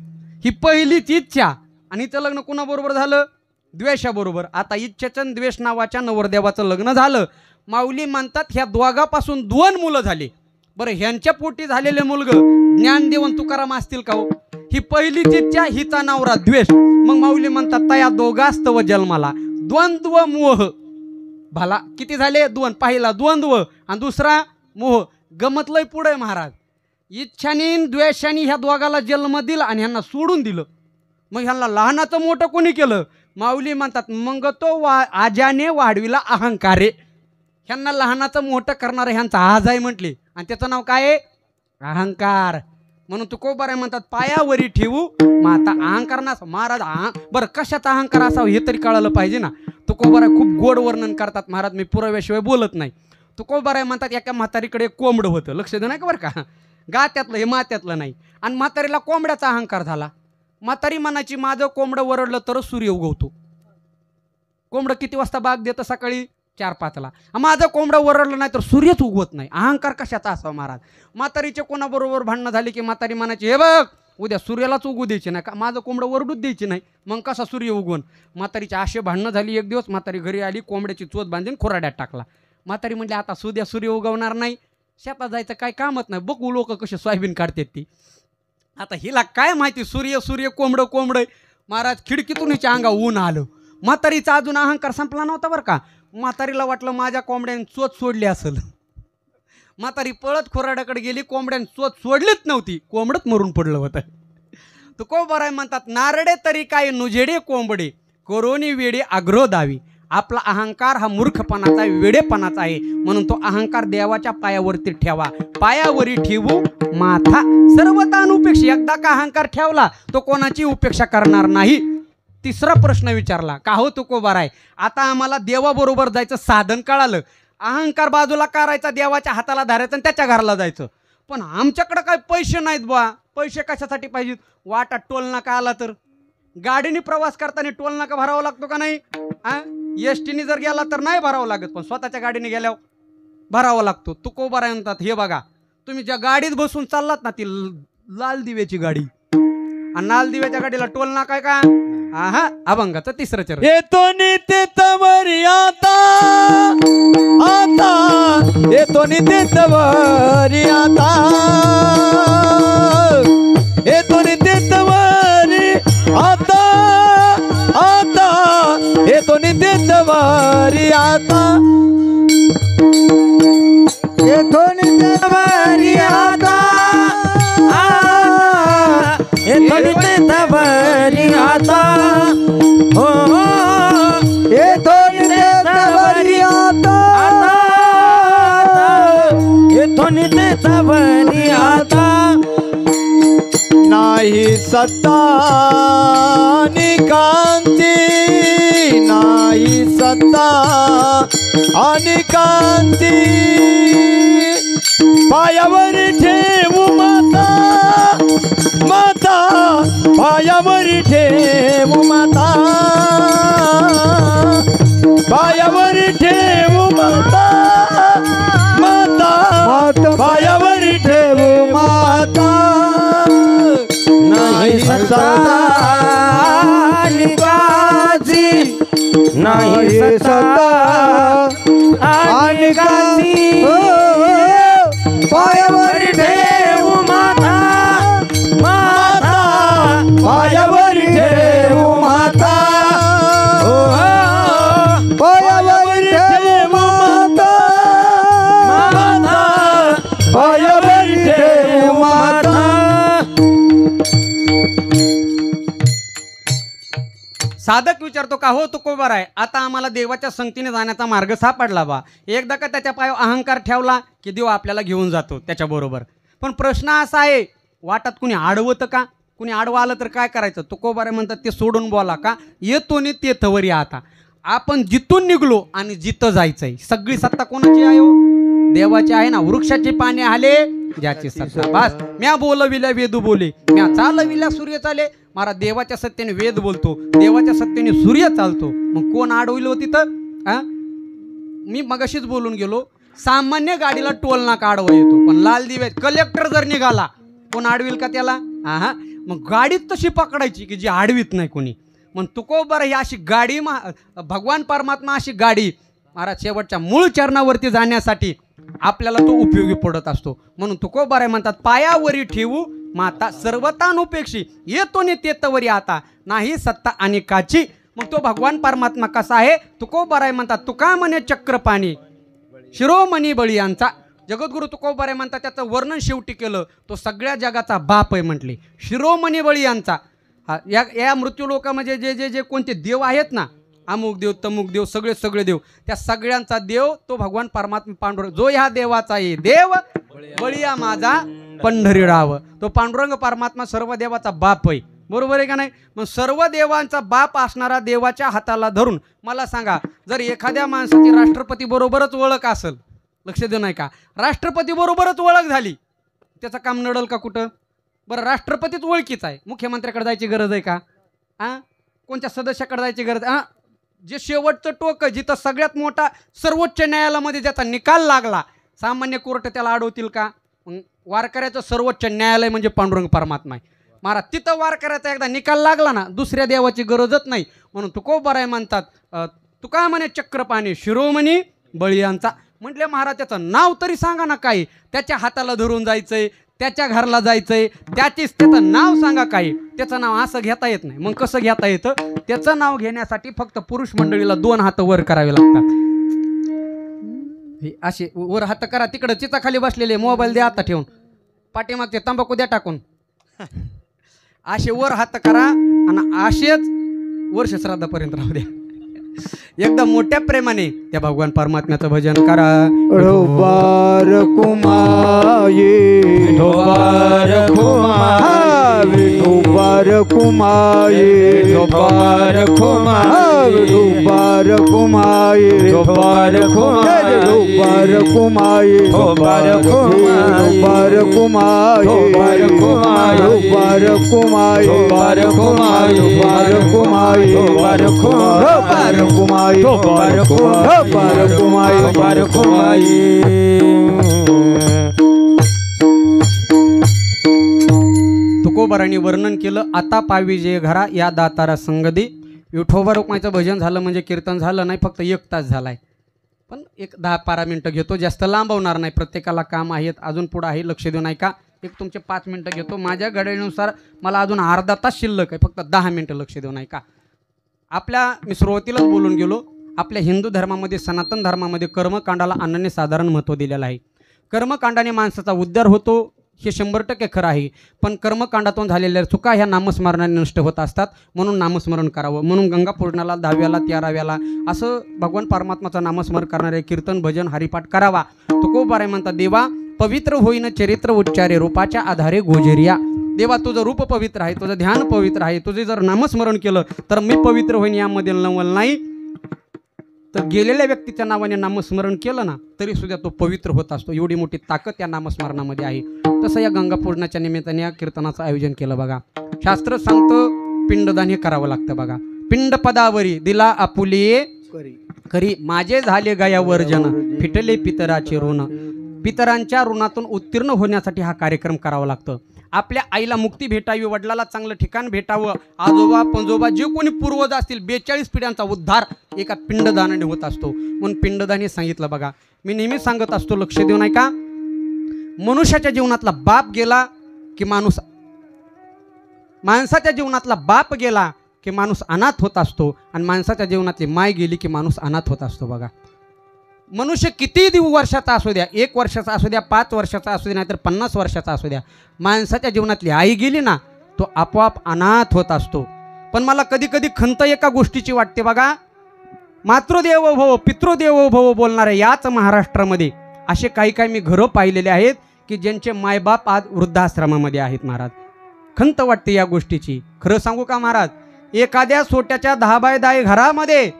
ही पहिलीच इच्छा. आणि तिचं लग्न कुणाबरोबर झालं? द्वेषाबरोबर. आता इच्छेचं आणि द्वेष नावाच्या नवरदेवाचं लग्न झालं. माऊली म्हणतात ह्या दोघापासून 2 मुलं झाली. बरं, ह्यांच्या पोटी झालेले मुलगं ज्ञानदेवन तुकाराम असतील का हो? ही पहिलीच इच्छा, हिचा नवरा द्वेष. मग माऊली म्हणतात तया दोघास्तव जन्माला द्वंद्व मोह. भला किती झाले? 2. पहिला द्वंद्व आणि दुसरा मोह. गमतलंय पुढे महाराज. इच्छानी द्वेषानी ह्या दोघाला जन्म दिला आणि ह्यांना सोडून दिलं. मग ह्यांना लहानाचं मोठं कोणी केलं? माऊली म्हणतात मग तो आजाने वाढविला अहंकारे. ह्यांना लहानाचं मोठं करणारं ह्यांचा आज आहे म्हटले. आणि त्याचं नाव काय आहे? अहंकार. म्हणून तुकोबाराय म्हणतात पायावरी ठेवू माता. अहंकार ना महाराज. बरं, कशाचा अहंकार असावं हे तरी कळालं पाहिजे ना. तुकोबाराय खूप गोड वर्णन करतात महाराज. मी पुराव्याशिवाय बोलत नाही. तुकोबाराय म्हणतात एका म्हातारीकडे कोंबडं होतं. लक्ष दे नाही का बरं का? गात्यातलं हे मात्यातलं नाही. आणि म्हातारीला कोंबड्याचा अहंकार झाला. म्हातारी म्हणायची माझं कोंबडं वरडलं तरच सूर्य उगवतो. कोंबडं किती वाजता बाग देतं? सकाळी 4-5ला. माझं कोंबडं वरडलं नाही तर सूर्यच उगवत नाही. अहंकार कशाचा असावा महाराज? म्हातारीचे कोणाबरोबर भांडणं झाली की म्हातारी म्हणायची हे बघ उद्या सूर्यालाच उगू द्यायची नाही का, माझं कोंबडं वरडूच द्यायची नाही, मग कसा सूर्य उगवून. म्हातारीची अशी भांडणं झाली. एक दिवस म्हातारी घरी आली, कोंबड्याची चोच बांधून खोराड्यात टाकला. म्हातारी म्हणली आता उद्या सूर्य उगवणार नाही, शेतात जायचं काय कामच नाही, बघू लोक कसे सोयाबीन काढतात ती. आता हिला काय माहिती सूर्य सूर्य कोंबडं कोंबडं. महाराज खिडकीतून हिच्या अंगा ऊन आलं. म्हातारीचा अजून अहंकार संपला नव्हता बरं का. म्हातारीला वाटलं माझ्या कोंबड्याने चोच सोडली असेल. म्हातारी पळत खोराड्याकडे गेली, कोंबड्याने चोच सोडलीच नव्हती, कोंबडच मरून पडलं होतं. तो कोंबराय म्हणतात नारडे तरी काय नुजेडे कोंबडे करोनी वेडे आग्रो दावी. आपला अहंकार हा मूर्खपणाचा वेडेपणाचा आहे, म्हणून तो अहंकार देवाच्या पायावरती ठेवा. पायावरी ठेवू माथा सर्वता अनुपेक्षा. एकदा का अहंकार ठेवला तो कोणाची उपेक्षा करणार नाही. तिसरा प्रश्न विचारला का हो तुकोबाराय, आता आम्हाला देवाबरोबर जायचं साधन कळालं, अहंकार बाजूला करायचा, देवाच्या हाताला धरायचं आणि त्याच्या घराला जायचं. पण आमच्याकडे काय पैसे नाहीत बा. पैसे कशासाठी पाहिजेत? वाटात टोल नाका आला तर गाडीने प्रवास करताना टोल नाका भरावा लागतो का नाही? एस टीने जर गेला तर नाही भरावं लागत, पण स्वतःच्या गाडीने गेल्यावर भरावा लागतो. तुकोबाराय म्हणतात हे बघा, तुम्ही ज्या गाडीत बसून चाललात ना ती लाल दिव्याची गाडी, आणि लाल दिव्याच्या गाडीला टोल नाका आहे का? हा अभंगाचं तिसरं चरण. येतो नित्य तवरी आता आता, येतो नित्य तवरी आता, येतो नित्य तवरी आता आता, येतो नित्य तवरी आता, येतो नित्य तवरी आता, येतो नित्य तवरी आता, हो येतो नित्य तवरी आता, येतो नित्य तवरी आता. नाही सत्ता आणि कांती, नाही सत्ता आणि कांती, पायावर ठेवू माता माता, पायावर ठेवू माता, पायावर ठेवू माता माता, पायावर ठेवू साधक विचारतो का हो तुकोबार आहे, आता आम्हाला देवाच्या संगतीने जाण्याचा मार्ग सापडला बा. एकदा का त्याच्या पायावर अहंकार ठेवला की देव आपल्याला घेऊन जातो त्याच्याबरोबर. पण प्रश्न असा आहे, वाटात कुणी आडवतं का? कुणी आडवं आलं तर काय करायचं? तुकोबार म्हणतात ते सोडून बोला का, येतो नि ते थवरी. आता आपण जिथून निघलो आणि जिथं जायचंय, सगळी सत्ता कोणाची आहे हो? देवाची आहे ना. वृक्षाचे पाणी आले ज्याची सत्ता. बस म्या बोलविल्या वेद बोले, म्या चालविल्या सूर्य चाले. मारा देवाच्या सत्तेने वेद बोलतो, देवाच्या सत्तेने सूर्य चालतो. मग कोण आडविल हो तिथं? मी मगाशीच बोलून गेलो, सामान्य गाडीला टोल नाका आडवा येतो, पण लाल दिवे कलेक्टर जर निघाला कोण आडविल का त्याला? हा. मग गाडीत तशी पकडायची की जी आडवीत नाही कोणी. मग तुकोबार ही अशी गाडी, भगवान परमात्मा अशी गाडी महाराज शेवटच्या मूळ चरणावरती जाण्यासाठी आपल्याला तो उपयोगी पडत असतो. म्हणून तुकोबार म्हणतात पायावरी ठेवू माता सर्वतानुपेक्षी, येतो नि तेतवरी आता नाही सत्ता अनेकाची. मग तो भगवान परमात्मा कसा आहे? तुकोबार म्हणतात तुका म्हणे चक्रपाणी शिरोमणी बळी यांचा. जगद्गुरु तुकोबार म्हणतात त्याचं वर्णन शेवटी केलं, तो सगळ्या जगाचा बाप आहे म्हटले, शिरोमणी बळी यांचा. या मृत्यू लोकामध्ये जे जे जे कोणते देव आहेत ना, अमुक देव तमुक देव सगळे सगळे देव, त्या सगळ्यांचा देव तो भगवान परमात्मा पांडुरंग, जो ह्या देवाचा आहे देव बळिया माझा पंढरी राव. तो पांडुरंग परमात्मा सर्व देवाचा बाप आहे. बरोबर आहे का नाही? मग सर्व देवांचा बाप असणारा देवाच्या हाताला धरून मला सांगा, जर एखाद्या माणसाची राष्ट्रपती बरोबरच ओळख असेल, लक्ष देऊ नाही का, राष्ट्रपती बरोबरच ओळख झाली, त्याचं काम नडल का कुठं? बरं राष्ट्रपतीच ओळखीच आहे, मुख्यमंत्र्याकडे जायची गरज आहे का? कोणत्या सदस्याकडे जायची गरज? जे शेवटचं टोक जिथं सगळ्यात मोठा सर्वोच्च न्यायालयामध्ये ज्याचा निकाल लागला, सामान्य कोर्ट त्याला अडवतील का? वारकऱ्याचं सर्वोच्च न्यायालय म्हणजे पांडुरंग परमात्मा आहे महाराज. तिथं वारकऱ्याचा एकदा निकाल लागला ना, दुसऱ्या देवाची गरजच नाही. म्हणून तुकोबार म्हणतात तुका म्हणे चक्रपाणी शिरोमणी बळियांचा. म्हटले महाराज त्याचं नाव तरी सांगा ना काही, त्याच्या हाताला धरून जायचंय, त्याच्या घरला जायचंय, त्याचं नाव सांगा काही. त्याचं नाव असं घेता येत नाही. मग कसं घेता येतं? त्याचं नाव घेण्यासाठी फक्त पुरुष मंडळीला 2 हात वर करावे लागतात. असे वर हात करा, तिकडं चिचाखाली बसलेले मोबाईल द्या आता ठेवून, पाठीमागचे तंबाखू द्या टाकून, असे वर हात करा आणि असेच वर्ष श्राद्धापर्यंत राहू द्या. एकदम मोठ्या प्रेमाने त्या भगवान परमात्म्याचं भजन करा. विठोबार कुमाये विठोबार कुमाये विठोबार कुमाये विठोबार कुमाये विठोबार कुमाये विठोबार कुमाये विठोबार कुमाये विठोबार कुमाये विठोबार कुमाये विठोबार कुमाये विठोबार कुमाये विठोबार कुमाये विठोबार कुमाये कुमाई बार कुमाई बार कुमाई. तुकोबारांनी वर्णन केलं आता पावी जे घरा या दातारा संगदी. विठोबा रुक्माईचं भजन झालं म्हणजे कीर्तन झालं नाही, फक्त 1 तास झालाय. पण 10-12 मिनटं घेतो, जास्त लांबवणार नाही. प्रत्येकाला काम आहेत, अजून पुढं आहे, लक्ष देऊ नाही का. तुमचे 5 मिनटं घेतो. माझ्या घड्याळीनुसार मला अजून अर्धा तास शिल्लक आहे, फक्त 10 मिनटं लक्ष देऊ नाही का. मी सुरुवातीलाच बोलून गेलो, आपल्या हिंदू धर्मामध्ये सनातन धर्मामध्ये कर्मकांडाला अनन्यसाधारण महत्त्व दिलेलं आहे. कर्मकांडाने माणसाचा उद्धार होतो हे 100% खरं आहे. पण कर्मकांडातून झालेल्या चुका ह्या नामस्मरणाने नष्ट होत असतात. म्हणून नामस्मरण करावं. म्हणून गंगा पूर्णाला 10व्याला 13व्याला असं भगवान परमात्माचं नामस्मरण करणारे कीर्तन भजन हरिपाठ करावा. तुकोबार म्हणतात देवा पवित्र होईन चरित्र उच्चारे रूपाच्या आधारे गोजरिया. देवा तुझं रूप पवित्र आहे, तुझं ध्यान पवित्र आहे, तुझे जर नामस्मरण केलं तर मी पवित्र होईन यामध्ये नवल नाही. तर गेलेल्या व्यक्तीच्या नावाने नामस्मरण केलं ना तरी सुद्धा तो पवित्र होत असतो. एवढी मोठी ताकद या नामस्मरणामध्ये आहे. तसं या गंगापूर्णाच्या निमित्ताने या कीर्तनाचं आयोजन केलं बघा. शास्त्र सांगतं पिंडदान हे करावं लागतं बघा. पिंड पदावरी दिला आपुले खरी माझे झाले गया वर्जन फिटले पितराचे ऋण. पितरांच्या ऋणातून उत्तीर्ण होण्यासाठी हा कार्यक्रम करावा लागतो. आपल्या आईला मुक्ती भेटावी, वडिलाला चांगलं ठिकाण भेटावं, आजोबा पंजोबा जे कोणी पूर्वज असतील 42 पिढ्यांचा उद्धार एका पिंडदानाने होत असतो. म्हणून पिंडदान हे सांगितलं बघा. मी नेहमी सांगत असतो, लक्ष देऊ नाही का, मनुष्याच्या जीवनातला बाप गेला की माणसाच्या जीवनातला बाप गेला की माणूस अनाथ होत असतो आणि माणसाच्या जीवनातली माय गेली की माणूस अनाथ होत असतो बघा. मनुष्य किती वर्षाचा असू द्या, 1 वर्षाचा असू द्या, 5 वर्षाचा असू द्या, नाहीतर 50 वर्षाचा असू द्या, माणसाच्या जीवनातली आई गेली ना तो आपोआप अनाथ होत असतो. पण मला कधी कधी खंत एका गोष्टीची वाटते बघा, मातृदेवो भव पितृदेवो भव बोलणाऱ्या याच महाराष्ट्रामध्ये असे काही काही मी घरं पाहिलेले आहेत की ज्यांचे मायबाप आज वृद्धाश्रमामध्ये आहेत महाराज. खंत वाटते या गोष्टीची. खरं सांगू का महाराज, एखाद्या छोट्याच्या 10 बाय 10 घरामध्ये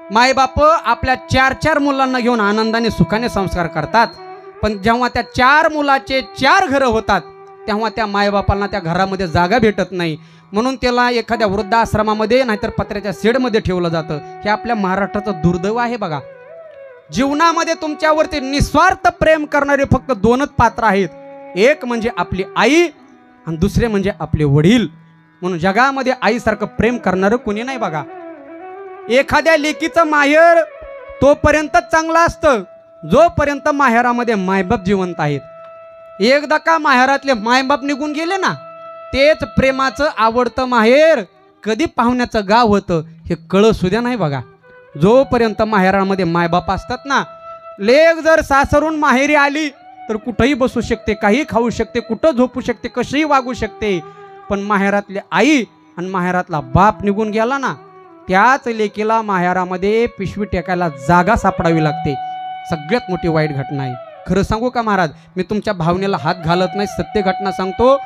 मायबाप आपल्या 4-4 मुलांना घेऊन आनंदाने सुखाने संस्कार करतात, पण जेव्हा त्या 4 मुलाचे 4 घरं होतात तेव्हा त्या मायबापांना त्या घरामध्ये जागा भेटत नाही, म्हणून त्याला एखाद्या वृद्धाश्रमामध्ये नाहीतर पत्र्याच्या शेडमध्ये ठेवलं जातं. हे आपल्या महाराष्ट्राचं दुर्दैव आहे बघा. जीवनामध्ये तुमच्यावरती निस्वार्थ प्रेम करणारे फक्त 2च पात्र आहेत, एक म्हणजे आपली आई आणि दुसरे म्हणजे आपले वडील. म्हणून जगामध्ये आईसारखं प्रेम करणारं कोणी नाही बघा. एखाद्या लेकीचं माहेर तोपर्यंतच चांगलं असतं जोपर्यंत माहेरामध्ये मायबाप जिवंत आहेत. एकदा का माहेरातले मायबाप निघून गेले ना, तेच प्रेमाचं आवडतं माहेर कधी पाहुण्याचं गाव होतं हे कळ सुद्धा नाही बघा. जोपर्यंत माहेरामध्ये मायबाप असतात ना, लेक जर सासरून माहेरी आली तर कुठंही बसू शकते, काही खाऊ शकते, कुठं झोपू शकते, कशीही वागू शकते. पण माहेरातली आई आणि माहेरातला बाप निघून गेला ना, त्याच लेकीला माहेरामध्ये पिशवी टेकायला जागा सापडावी लागते. सगळ्यात मोठी वाईट घटना आहे. खरं सांगू का महाराज, मी तुमच्या भावनेला हात घालत नाही, सत्य घटना सांगतो.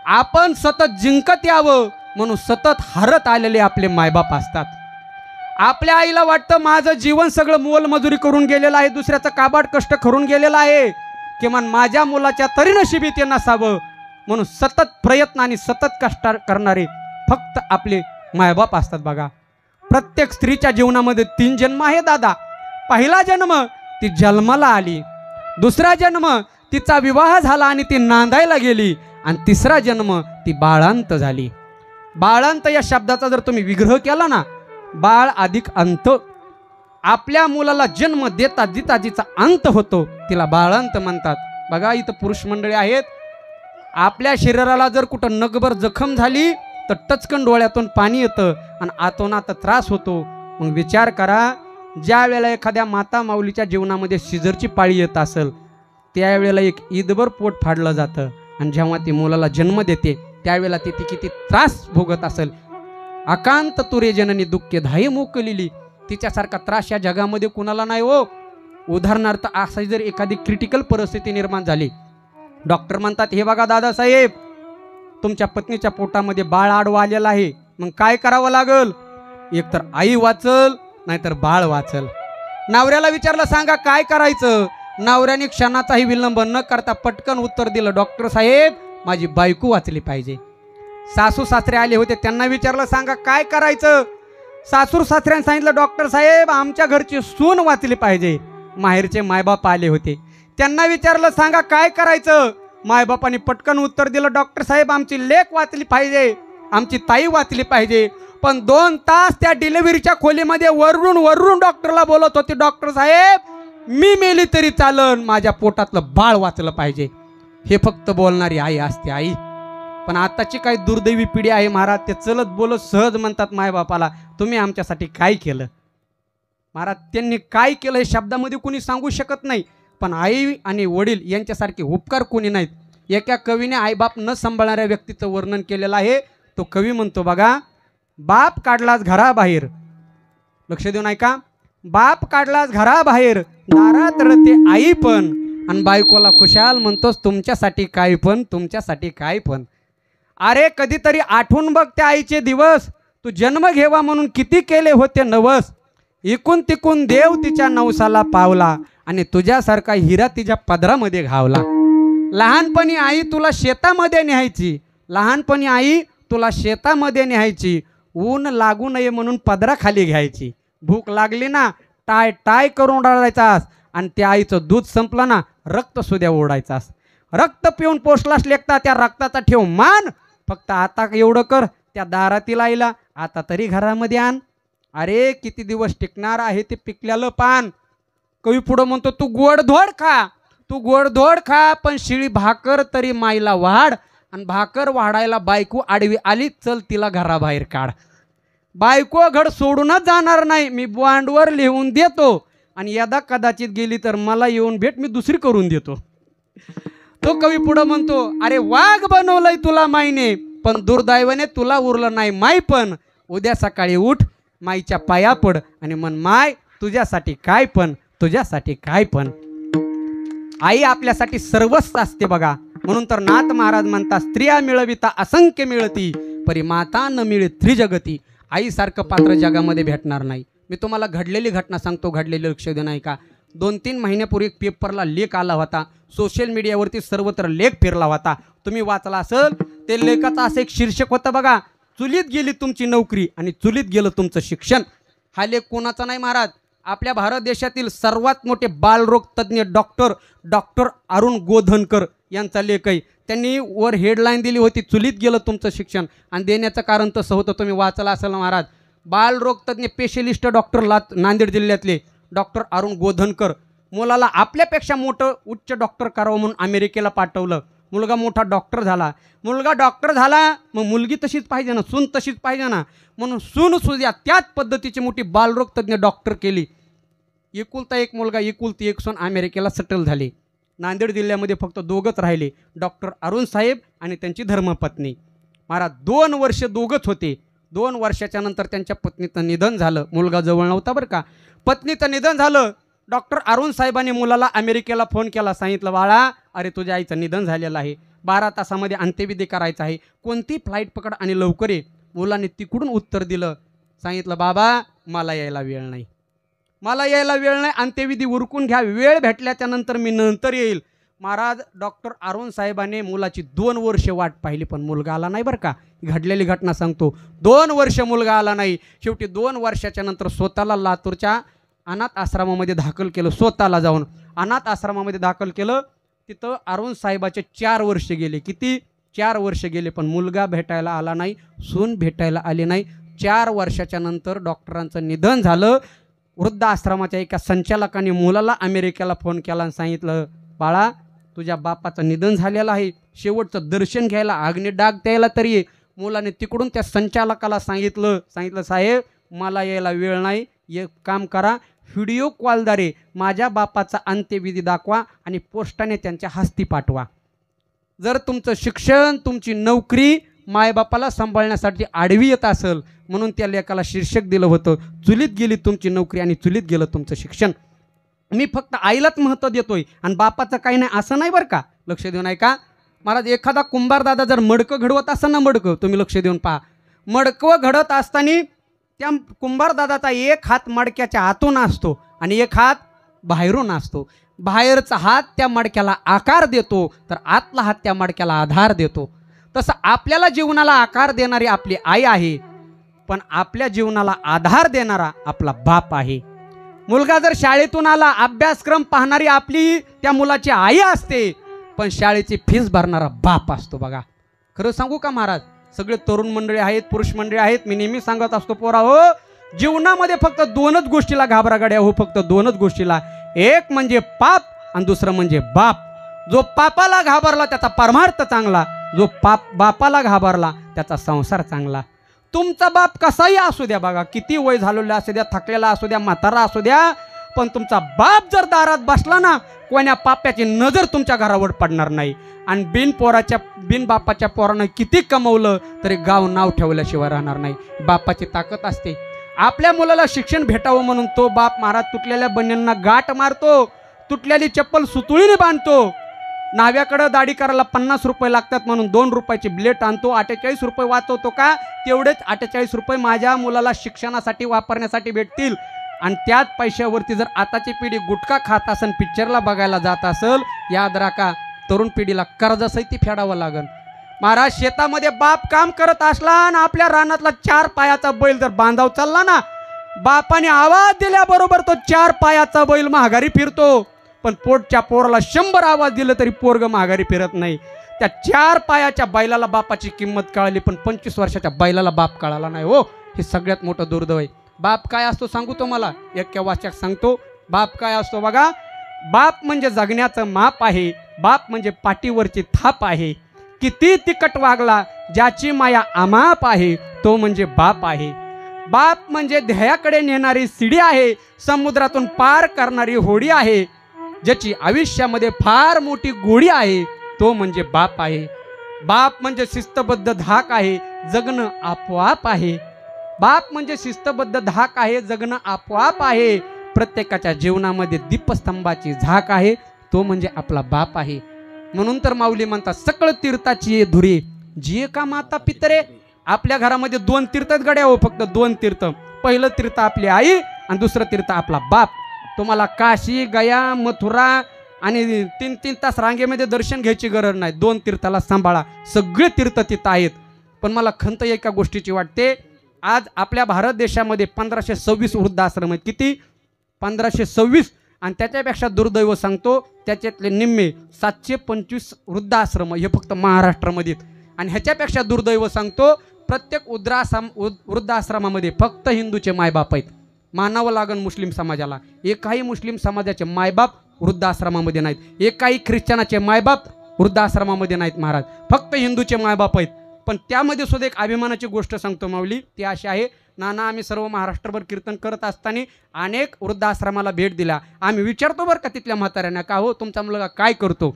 आपण सतत जिंकत यावं म्हणून सतत हरत आलेले आपले मायबाप असतात. आपल्या आईला वाटतं माझं जीवन सगळं मोलमजुरी करून गेलेलं आहे, दुसऱ्याचं काबाड कष्ट करून गेलेलं आहे, किमान माझ्या मुलाच्या तरी नशिबी ते नसावं म्हणून सतत प्रयत्न आणि सतत कष्ट करणारे फक्त आपले मायबाप असतात बघा. प्रत्येक स्त्रीच्या जीवनामध्ये 3 जन्म आहे दादा. पहिला जन्म ती जन्माला आली, दुसरा जन्म तिचा विवाह झाला आणि ती नांदायला गेली, आणि तिसरा जन्म ती बाळांत झाली. बाळांत या शब्दाचा जर तुम्ही विग्रह केला ना, बाळ अधिक अंत. आपल्या मुलाला जन्म देता जिता जिचा अंत होतो तिला बाळांत म्हणतात. बघा इथं पुरुष मंडळी आहेत, आपल्या शरीराला जर कुठं नगभर जखम झाली तर टचकन डोळ्यातून पाणी येतं आणि आतोनात त्रास होतो. मग विचार करा, ज्या वेळेला एखाद्या माता माऊलीच्या जीवनामध्ये सिजरची पाळी येत असेल त्यावेळेला एक ईदभर पोट फाडलं जातं, आणि जेव्हा ती मुलाला जन्म देते त्यावेळेला ती किती त्रास भोगत असेल. अकांत तुरे जननी दुःखे धाई मोकलिली, तिच्यासारखा त्रास या जगामध्ये कुणाला नाही हो. उदाहरणार्थ अशी जर एखादी क्रिटिकल परिस्थिती निर्माण झाली, डॉक्टर म्हणतात हे बघा दादासाहेब, तुमच्या पत्नीच्या पोटामध्ये बाळ आडवा आलेलं आहे, मग काय करावं लागल? एकतर आई वाचल नाहीतर बाळ वाचल. नवऱ्याला विचारलं सांगा काय करायचं, नवऱ्याने क्षणाचाही विलंब न करता पटकन उत्तर दिलं, डॉक्टर साहेब माझी बायको वाचली पाहिजे. सासू सासरे आले होते, त्यांना विचारलं सांगा काय करायचं, सासूर सासऱ्यांनी सांगितलं डॉक्टर साहेब आमच्या घरची सून वाचली पाहिजे. माहेरचे मायबाप आले होते, त्यांना विचारलं सांगा काय करायचं, मायबापांनी पटकन उत्तर दिलं डॉक्टर साहेब आमची लेक वाचली पाहिजे, आमची ताई वाचली पाहिजे. पण 2 तास त्या डिलिव्हरीच्या खोलीमध्ये वरून डॉक्टरला बोलत होते, डॉक्टर साहेब मी मेली तरी चालन, माझ्या पोटातलं बाळ वाचलं पाहिजे. हे फक्त बोलणारी आई असते आई. पण आताची काही दुर्दैवी पिढी आहे महाराज, ते चलत बोलत सहज म्हणतात मायबापाला तुम्ही आमच्यासाठी काय केलं. महाराज त्यांनी काय केलं हे शब्दामध्ये कोणी सांगू शकत नाही, पण आई आणि वडील यांच्यासारखे उपकार कोणी नाहीत. एका कवीने आईबाप न सांभाळणाऱ्या व्यक्तीचं वर्णन केलेलं आहे. तो कवी म्हणतो बघा, बाप काढलाच घराबाहेर, लक्ष देऊन ऐका, बाप काढलाच घराबाहेर दारात रडते आई पण, आणि बायकोला खुशाल म्हणतोस तुमच्यासाठी काय पण, तुमच्यासाठी काय पण. अरे कधीतरी आठवून बघ त्या आईचे दिवस, तू जन्म घेवा म्हणून किती केले होते नवस, इकून तिकून देव तिच्या नवसाला पावला, आणि तुझ्यासारखा हिरा तिच्या पदरामध्ये घावला. लहानपणी आई तुला शेतामध्ये न्यायची, लहानपणी आई तुला शेतामध्ये न्यायची, ऊन लागू नये म्हणून पदराखाली घ्यायची. भूक लागली ना टाय टाय करून रडायचास, आणि त्या आईचं दूध संपलं ना रक्त सुद्धा ओढायचास. रक्त पिऊन पोचलास लेकता त्या रक्ताचा ठेव मान, फक्त आता एवढं कर त्या दारातील आईला आता तरी घरामध्ये आण. अरे किती दिवस टिकणार आहे ते पिकलेलं पान. कवी पुढं म्हणतो तू गोडधोड खा, तू गोडधोड खा, पण शिळी भाकर तरी माईला वाढ, आणि भाकर वाढायला बायको आडवी आली चल तिला घराबाहेर काढ. बायको घड सोडूनच जाणार नाही, मी बॉन्डवर लिहून देतो, आणि यदा कदाचित गेली तर मला येऊन भेट, मी दुसरी करून देतो. तो कवी पुढं म्हणतो अरे वाघ बनवलंय तुला माईने, पण दुर्दैवाने तुला उरलं नाही माय. पण उद्या सकाळी उठ, माईच्या पाया पड आणि म्हण, माय तुझ्यासाठी काय पण, तुझ्यासाठी काय पण. आई आपल्यासाठी सर्वच असते बघा. म्हणून तर नाथ महाराज म्हणतात, स्त्रिया मिळविता असंख्य मिळती, परी माता न मिळे त्रिजगती. आईसारखं पात्र जगामध्ये भेटणार नाही. मी तुम्हाला घडलेली घटना सांगतो, घडलेली लक्ष देणं आहे का. 2-3 महिन्यापूर्वी एक पेपरला लेख आला होता, सोशल मीडियावरती सर्वत्र लेख फिरला होता, तुम्ही वाचला असेल. ते लेखाचं असं एक शीर्षक होतं बघा, चुलीत गेली तुमची नोकरी आणि चुलीत गेलं तुमचं शिक्षण. हा लेख कोणाचा नाही महाराज, आपल्या भारत देशातील सर्वात मोठे बालरोग तज्ज्ञ डॉक्टर अरुण गोधनकर यांचा लेख आहे. त्यांनी वर हेडलाईन दिली होती, चुलीत गेलं तुमचं शिक्षण. आणि देण्याचं कारण तसं होतं, तुम्ही वाचलं असेल महाराज. बालरोग तज्ज्ञ स्पेशलिस्ट डॉक्टर नांदेड जिल्ह्यातले डॉक्टर अरुण गोधनकर मुलाला आपल्यापेक्षा मोठं उच्च डॉक्टर करावं म्हणून अमेरिकेला पाठवलं. मुलगा मोठा डॉक्टर झाला. मुलगा डॉक्टर झाला, मग मुलगी तशीच पाहिजे ना, सून तशीच पाहिजे ना, म्हणून सून सुद्धा त्याच पद्धतीची मोठी बालरोग तज्ज्ञ डॉक्टर केली. एकुलता एक मुलगा, एकुलती एक सून अमेरिकेला सेटल झाली. नांदेड जिल्ह्यामध्ये फक्त दोघंच राहिले, डॉक्टर अरुण साहेब आणि त्यांची धर्मपत्नी. महाराज 2 वर्ष दोघंच होते. 2 वर्षाच्या नंतर त्यांच्या पत्नीचं निधन झालं. मुलगा जवळ नव्हता बरं का. पत्नीचं निधन झालं. डॉक्टर अरुण साहेबांनी मुलाला अमेरिकेला फोन केला, सांगितलं, बाळा अरे तुझ्या आईचं निधन झालेलं आहे, 12 तासामध्ये अंत्यविधी करायचं आहे, कोणती फ्लाईट पकड आणि लवकर ये. मुलाने तिकडून उत्तर दिलं, सांगितलं, बाबा मला यायला वेळ नाही, मला यायला वेळ नाही, अंत्यविधी उरकून घ्या, वेळ भेटल्याच्या नंतर मी नंतर येईल. महाराज डॉक्टर अरुण साहेबांनी मुलाची 2 वर्ष वाट पाहिली, पण मुलगा आला नाही बरं का. घडलेली घटना सांगतो. 2 वर्ष मुलगा आला नाही. शेवटी 2 वर्षाच्या नंतर स्वतःला लातूरच्या अनाथ आश्रमामध्ये दाखल केलं. स्वतःला जाऊन अनाथ आश्रमामध्ये दाखल केलं. तिथं अरुण साहेबाचे 4 वर्ष गेले. किती? 4 वर्ष गेले, पण मुलगा भेटायला आला नाही, सून भेटायला आली नाही. 4 वर्षाच्या नंतर डॉक्टरांचं निधन झालं. वृद्ध आश्रमाच्या एका संचालकाने मुलाला अमेरिकेला फोन केला आणि सांगितलं, बाळा तुझ्या बापाचं निधन झालेलं आहे, शेवटचं दर्शन घ्यायला अग्नी डाग द्यायला तरी ये. मुलाने तिकडून त्या संचालकाला सांगितलं साहेब मला यायला वेळ नाही, एक काम करा, व्हिडिओ कॉलद्वारे माझ्या बापाचा अंत्यविधी दाखवा आणि पोस्टाने त्यांच्या हस्ती पाठवा. जर तुमचं शिक्षण, तुमची नोकरी मायबापाला सांभाळण्यासाठी आडवी येत असेल, म्हणून त्या लेखाला शीर्षक दिलं होतं, चुलीत गेली तुमची नोकरी आणि चुलीत गेलं तुमचं शिक्षण. मी फक्त आईलाच महत्त्व देतोय आणि बापाचं काही नाही असं नाही बरं का. लक्ष देऊन ऐका महाराज. एखादा कुंभार दादा जर मडकं घडवत असेल ना, मडकं तुम्ही लक्ष देऊन पहा, मडकं घडत असताना त्या कुंभार दादाचा एक हात मडक्याच्या आतून असतो आणि एक हात बाहेरून असतो. बाहेरचा हात त्या मडक्याला आकार देतो, तर आतला हात त्या मडक्याला आधार देतो. तसं आपल्याला जीवनाला आकार देणारी आपली आई आहे, पण आपल्या जीवनाला आधार देणारा आपला बाप आहे. मुलगा जर शाळेतून आला, अभ्यासक्रम पाहणारी आपली त्या मुलाची आई असते, पण शाळेची फीस भरणारा बाप असतो बघा. खरं सांगू का महाराज, सगळे तरुण मंडळी आहेत, पुरुष मंडळी आहेत, मी नेहमी सांगत असतो पोरा हो, जीवनामध्ये फक्त 2च गोष्टीला घाबरा गड्या हो, फक्त 2च गोष्टीला. एक म्हणजे पाप आणि दुसरं म्हणजे बाप. जो पापाला घाबरला त्याचा परमार्थ चांगला, जो बापाला घाबरला त्याचा संसार चांगला. तुमचा बाप कसाही असू द्या बघा, किती वय झालेला असू द्या, थकलेला असू द्या, म्हातारा असू द्या, पण तुमचा बाप जर दारात बसला ना, कोण्या पाप्याची नजर तुमच्या घरावर पडणार नाही. आणि बिन बापाच्या पोरानं किती कमवलं तरी गाव नाव ठेवल्याशिवाय राहणार नाही. बापाची ताकद असते. आपल्या मुलाला शिक्षण भेटावं म्हणून तो बाप महाराज तुटलेल्या बन्यांना गाठ मारतो, तुटलेली चप्पल सुतुळीने बांधतो. नाव्याकडं दाढी करायला 50 रुपये लागतात म्हणून 2 रुपयाची ब्लेट आणतो, 48 रुपये वाचवतो का, तेवढेच 48 रुपये माझ्या मुलाला शिक्षणासाठी वापरण्यासाठी भेटतील. आणि त्याच पैशावरती जर आताची पिढी गुटखा खात असेल, पिक्चरला बघायला जात असेल, याद राखा तरुण पिढीला कर्जासहित फेडावं लागेल. महाराज शेतामध्ये बाप काम करत असला आणि आपल्या रानातला 4 पायाचा बैल जर बांधाव चालला ना, बापाने आवाज दिल्याबरोबर तो 4 पायाचा बैल माघारी फिरतो. पण पोटच्या पोराला 100 आवाज दिलं तरी पोरग माघारी फिरत नाही. त्या 4 पायाच्या बैलाला बापाची किंमत कळाली, पण 25 वर्षाच्या बैलाला बाप कळाला नाही हो. हे सगळ्यात मोठं दुर्दैव आहे. बाप काय असतो सांगू तुम्हाला, एक वाचक सांगतो. बाप काय असतो बघा. बाप म्हणजे जगण्याचं माप आहे. बाप म्हणजे पाठीवरची थाप आहे. किती तिकट वागला ज्याची माया अमाप आहे, तो म्हणजे बाप आहे. बाप म्हणजे ध्येयाकडे नेणारी शिडी आहे, समुद्रातून पार करणारी होडी आहे. ज्याची आयुष्यामध्ये फार मोठी गोडी आहे, तो म्हणजे बाप आहे. बाप म्हणजे शिस्तबद्ध धाक आहे, जगणं आपोआप आहे. बाप म्हणजे शिस्तबद्ध धाक आहे, जगणं आपोआप आहे. प्रत्येकाच्या जीवनामध्ये दीपस्तंभाची झाक आहे, तो म्हणजे आपला बाप आहे. म्हणून तर माऊली म्हणतात सकळ तीर्थाची ये धुरी जिये का माता पितरे. आपल्या घरामध्ये 2 तीर्थ गड्या हो, फक्त 2 तीर्थ. पहिलं तीर्थ आपली आई आणि दुसरं तीर्थ आपला बाप. तुम्हाला काशी, गया, मथुरा आणि 3-3 तास रांगेमध्ये दर्शन घ्यायची गरज नाही. 2 तीर्थाला सांभाळा, सगळे तीर्थ तिथं आहेत. पण मला खंत एका गोष्टीची वाटते, आज आपल्या भारत देशामध्ये 1526 वृद्धाश्रम आहेत. किती? 1526. आणि त्याच्यापेक्षा दुर्दैव सांगतो, त्याच्यातले निम्मे 725 वृद्धाश्रम हे फक्त महाराष्ट्रामध्ये. आणि ह्याच्यापेक्षा दुर्दैव सांगतो, प्रत्येक वृद्धाश्रमामध्ये फक्त हिंदूचे मायबाप आहेत. मानावं लागन मुस्लिम समाजाला. एकाही मुस्लिम समाजाचे मायबाप वृद्धाश्रमामध्ये नाहीत, एकाही ख्रिश्चनाचे मायबाप वृद्धाश्रमामध्ये नाहीत महाराज, फक्त हिंदूचे मायबाप आहेत. पण त्यामध्ये सुद्धा एक अभिमानाची गोष्ट सांगतो माऊली, ती अशी आहे. नाना, आम्ही सर्व महाराष्ट्रभर कीर्तन करत असताना अनेक वृद्धाश्रमाला भेट दिल्या. आम्ही विचारतो बरं का तिथल्या म्हाताऱ्यांना, का हो तुमचा मुलगा काय करतो?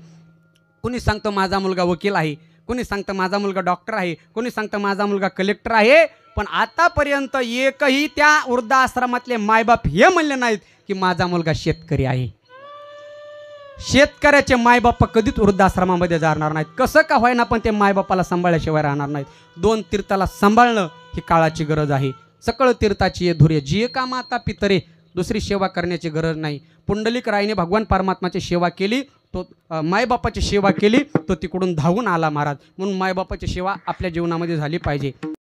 कुणी सांगतो माझा मुलगा वकील आहे, कोणी सांगतं माझा मुलगा डॉक्टर आहे, कोणी सांगतं माझा मुलगा कलेक्टर आहे. पण आतापर्यंत एकही त्या वृद्धाश्रमातले मायबाप हे म्हणले नाहीत की माझा मुलगा शेतकरी आहे. शेतकऱ्याचे मायबाप कधीच वृद्धाश्रमामध्ये जाणार नाहीत. कसं का होईना, पण ते मायबापाला सांभाळल्याशिवाय राहणार नाहीत. 2 तीर्थाला सांभाळणं ही काळाची गरज आहे. सकळ तीर्थाची ये धुरे जिये का माता पितरे. दुसरी सेवा करण्याची गरज नाही. पुंडलिक रायने भगवान परमात्माची सेवा केली, तो मायबापाची सेवा केली, तो तिकडून धावून आला महाराज. म्हणून मायबापाची सेवा आपल्या जीवनामध्ये झाली पाहिजे.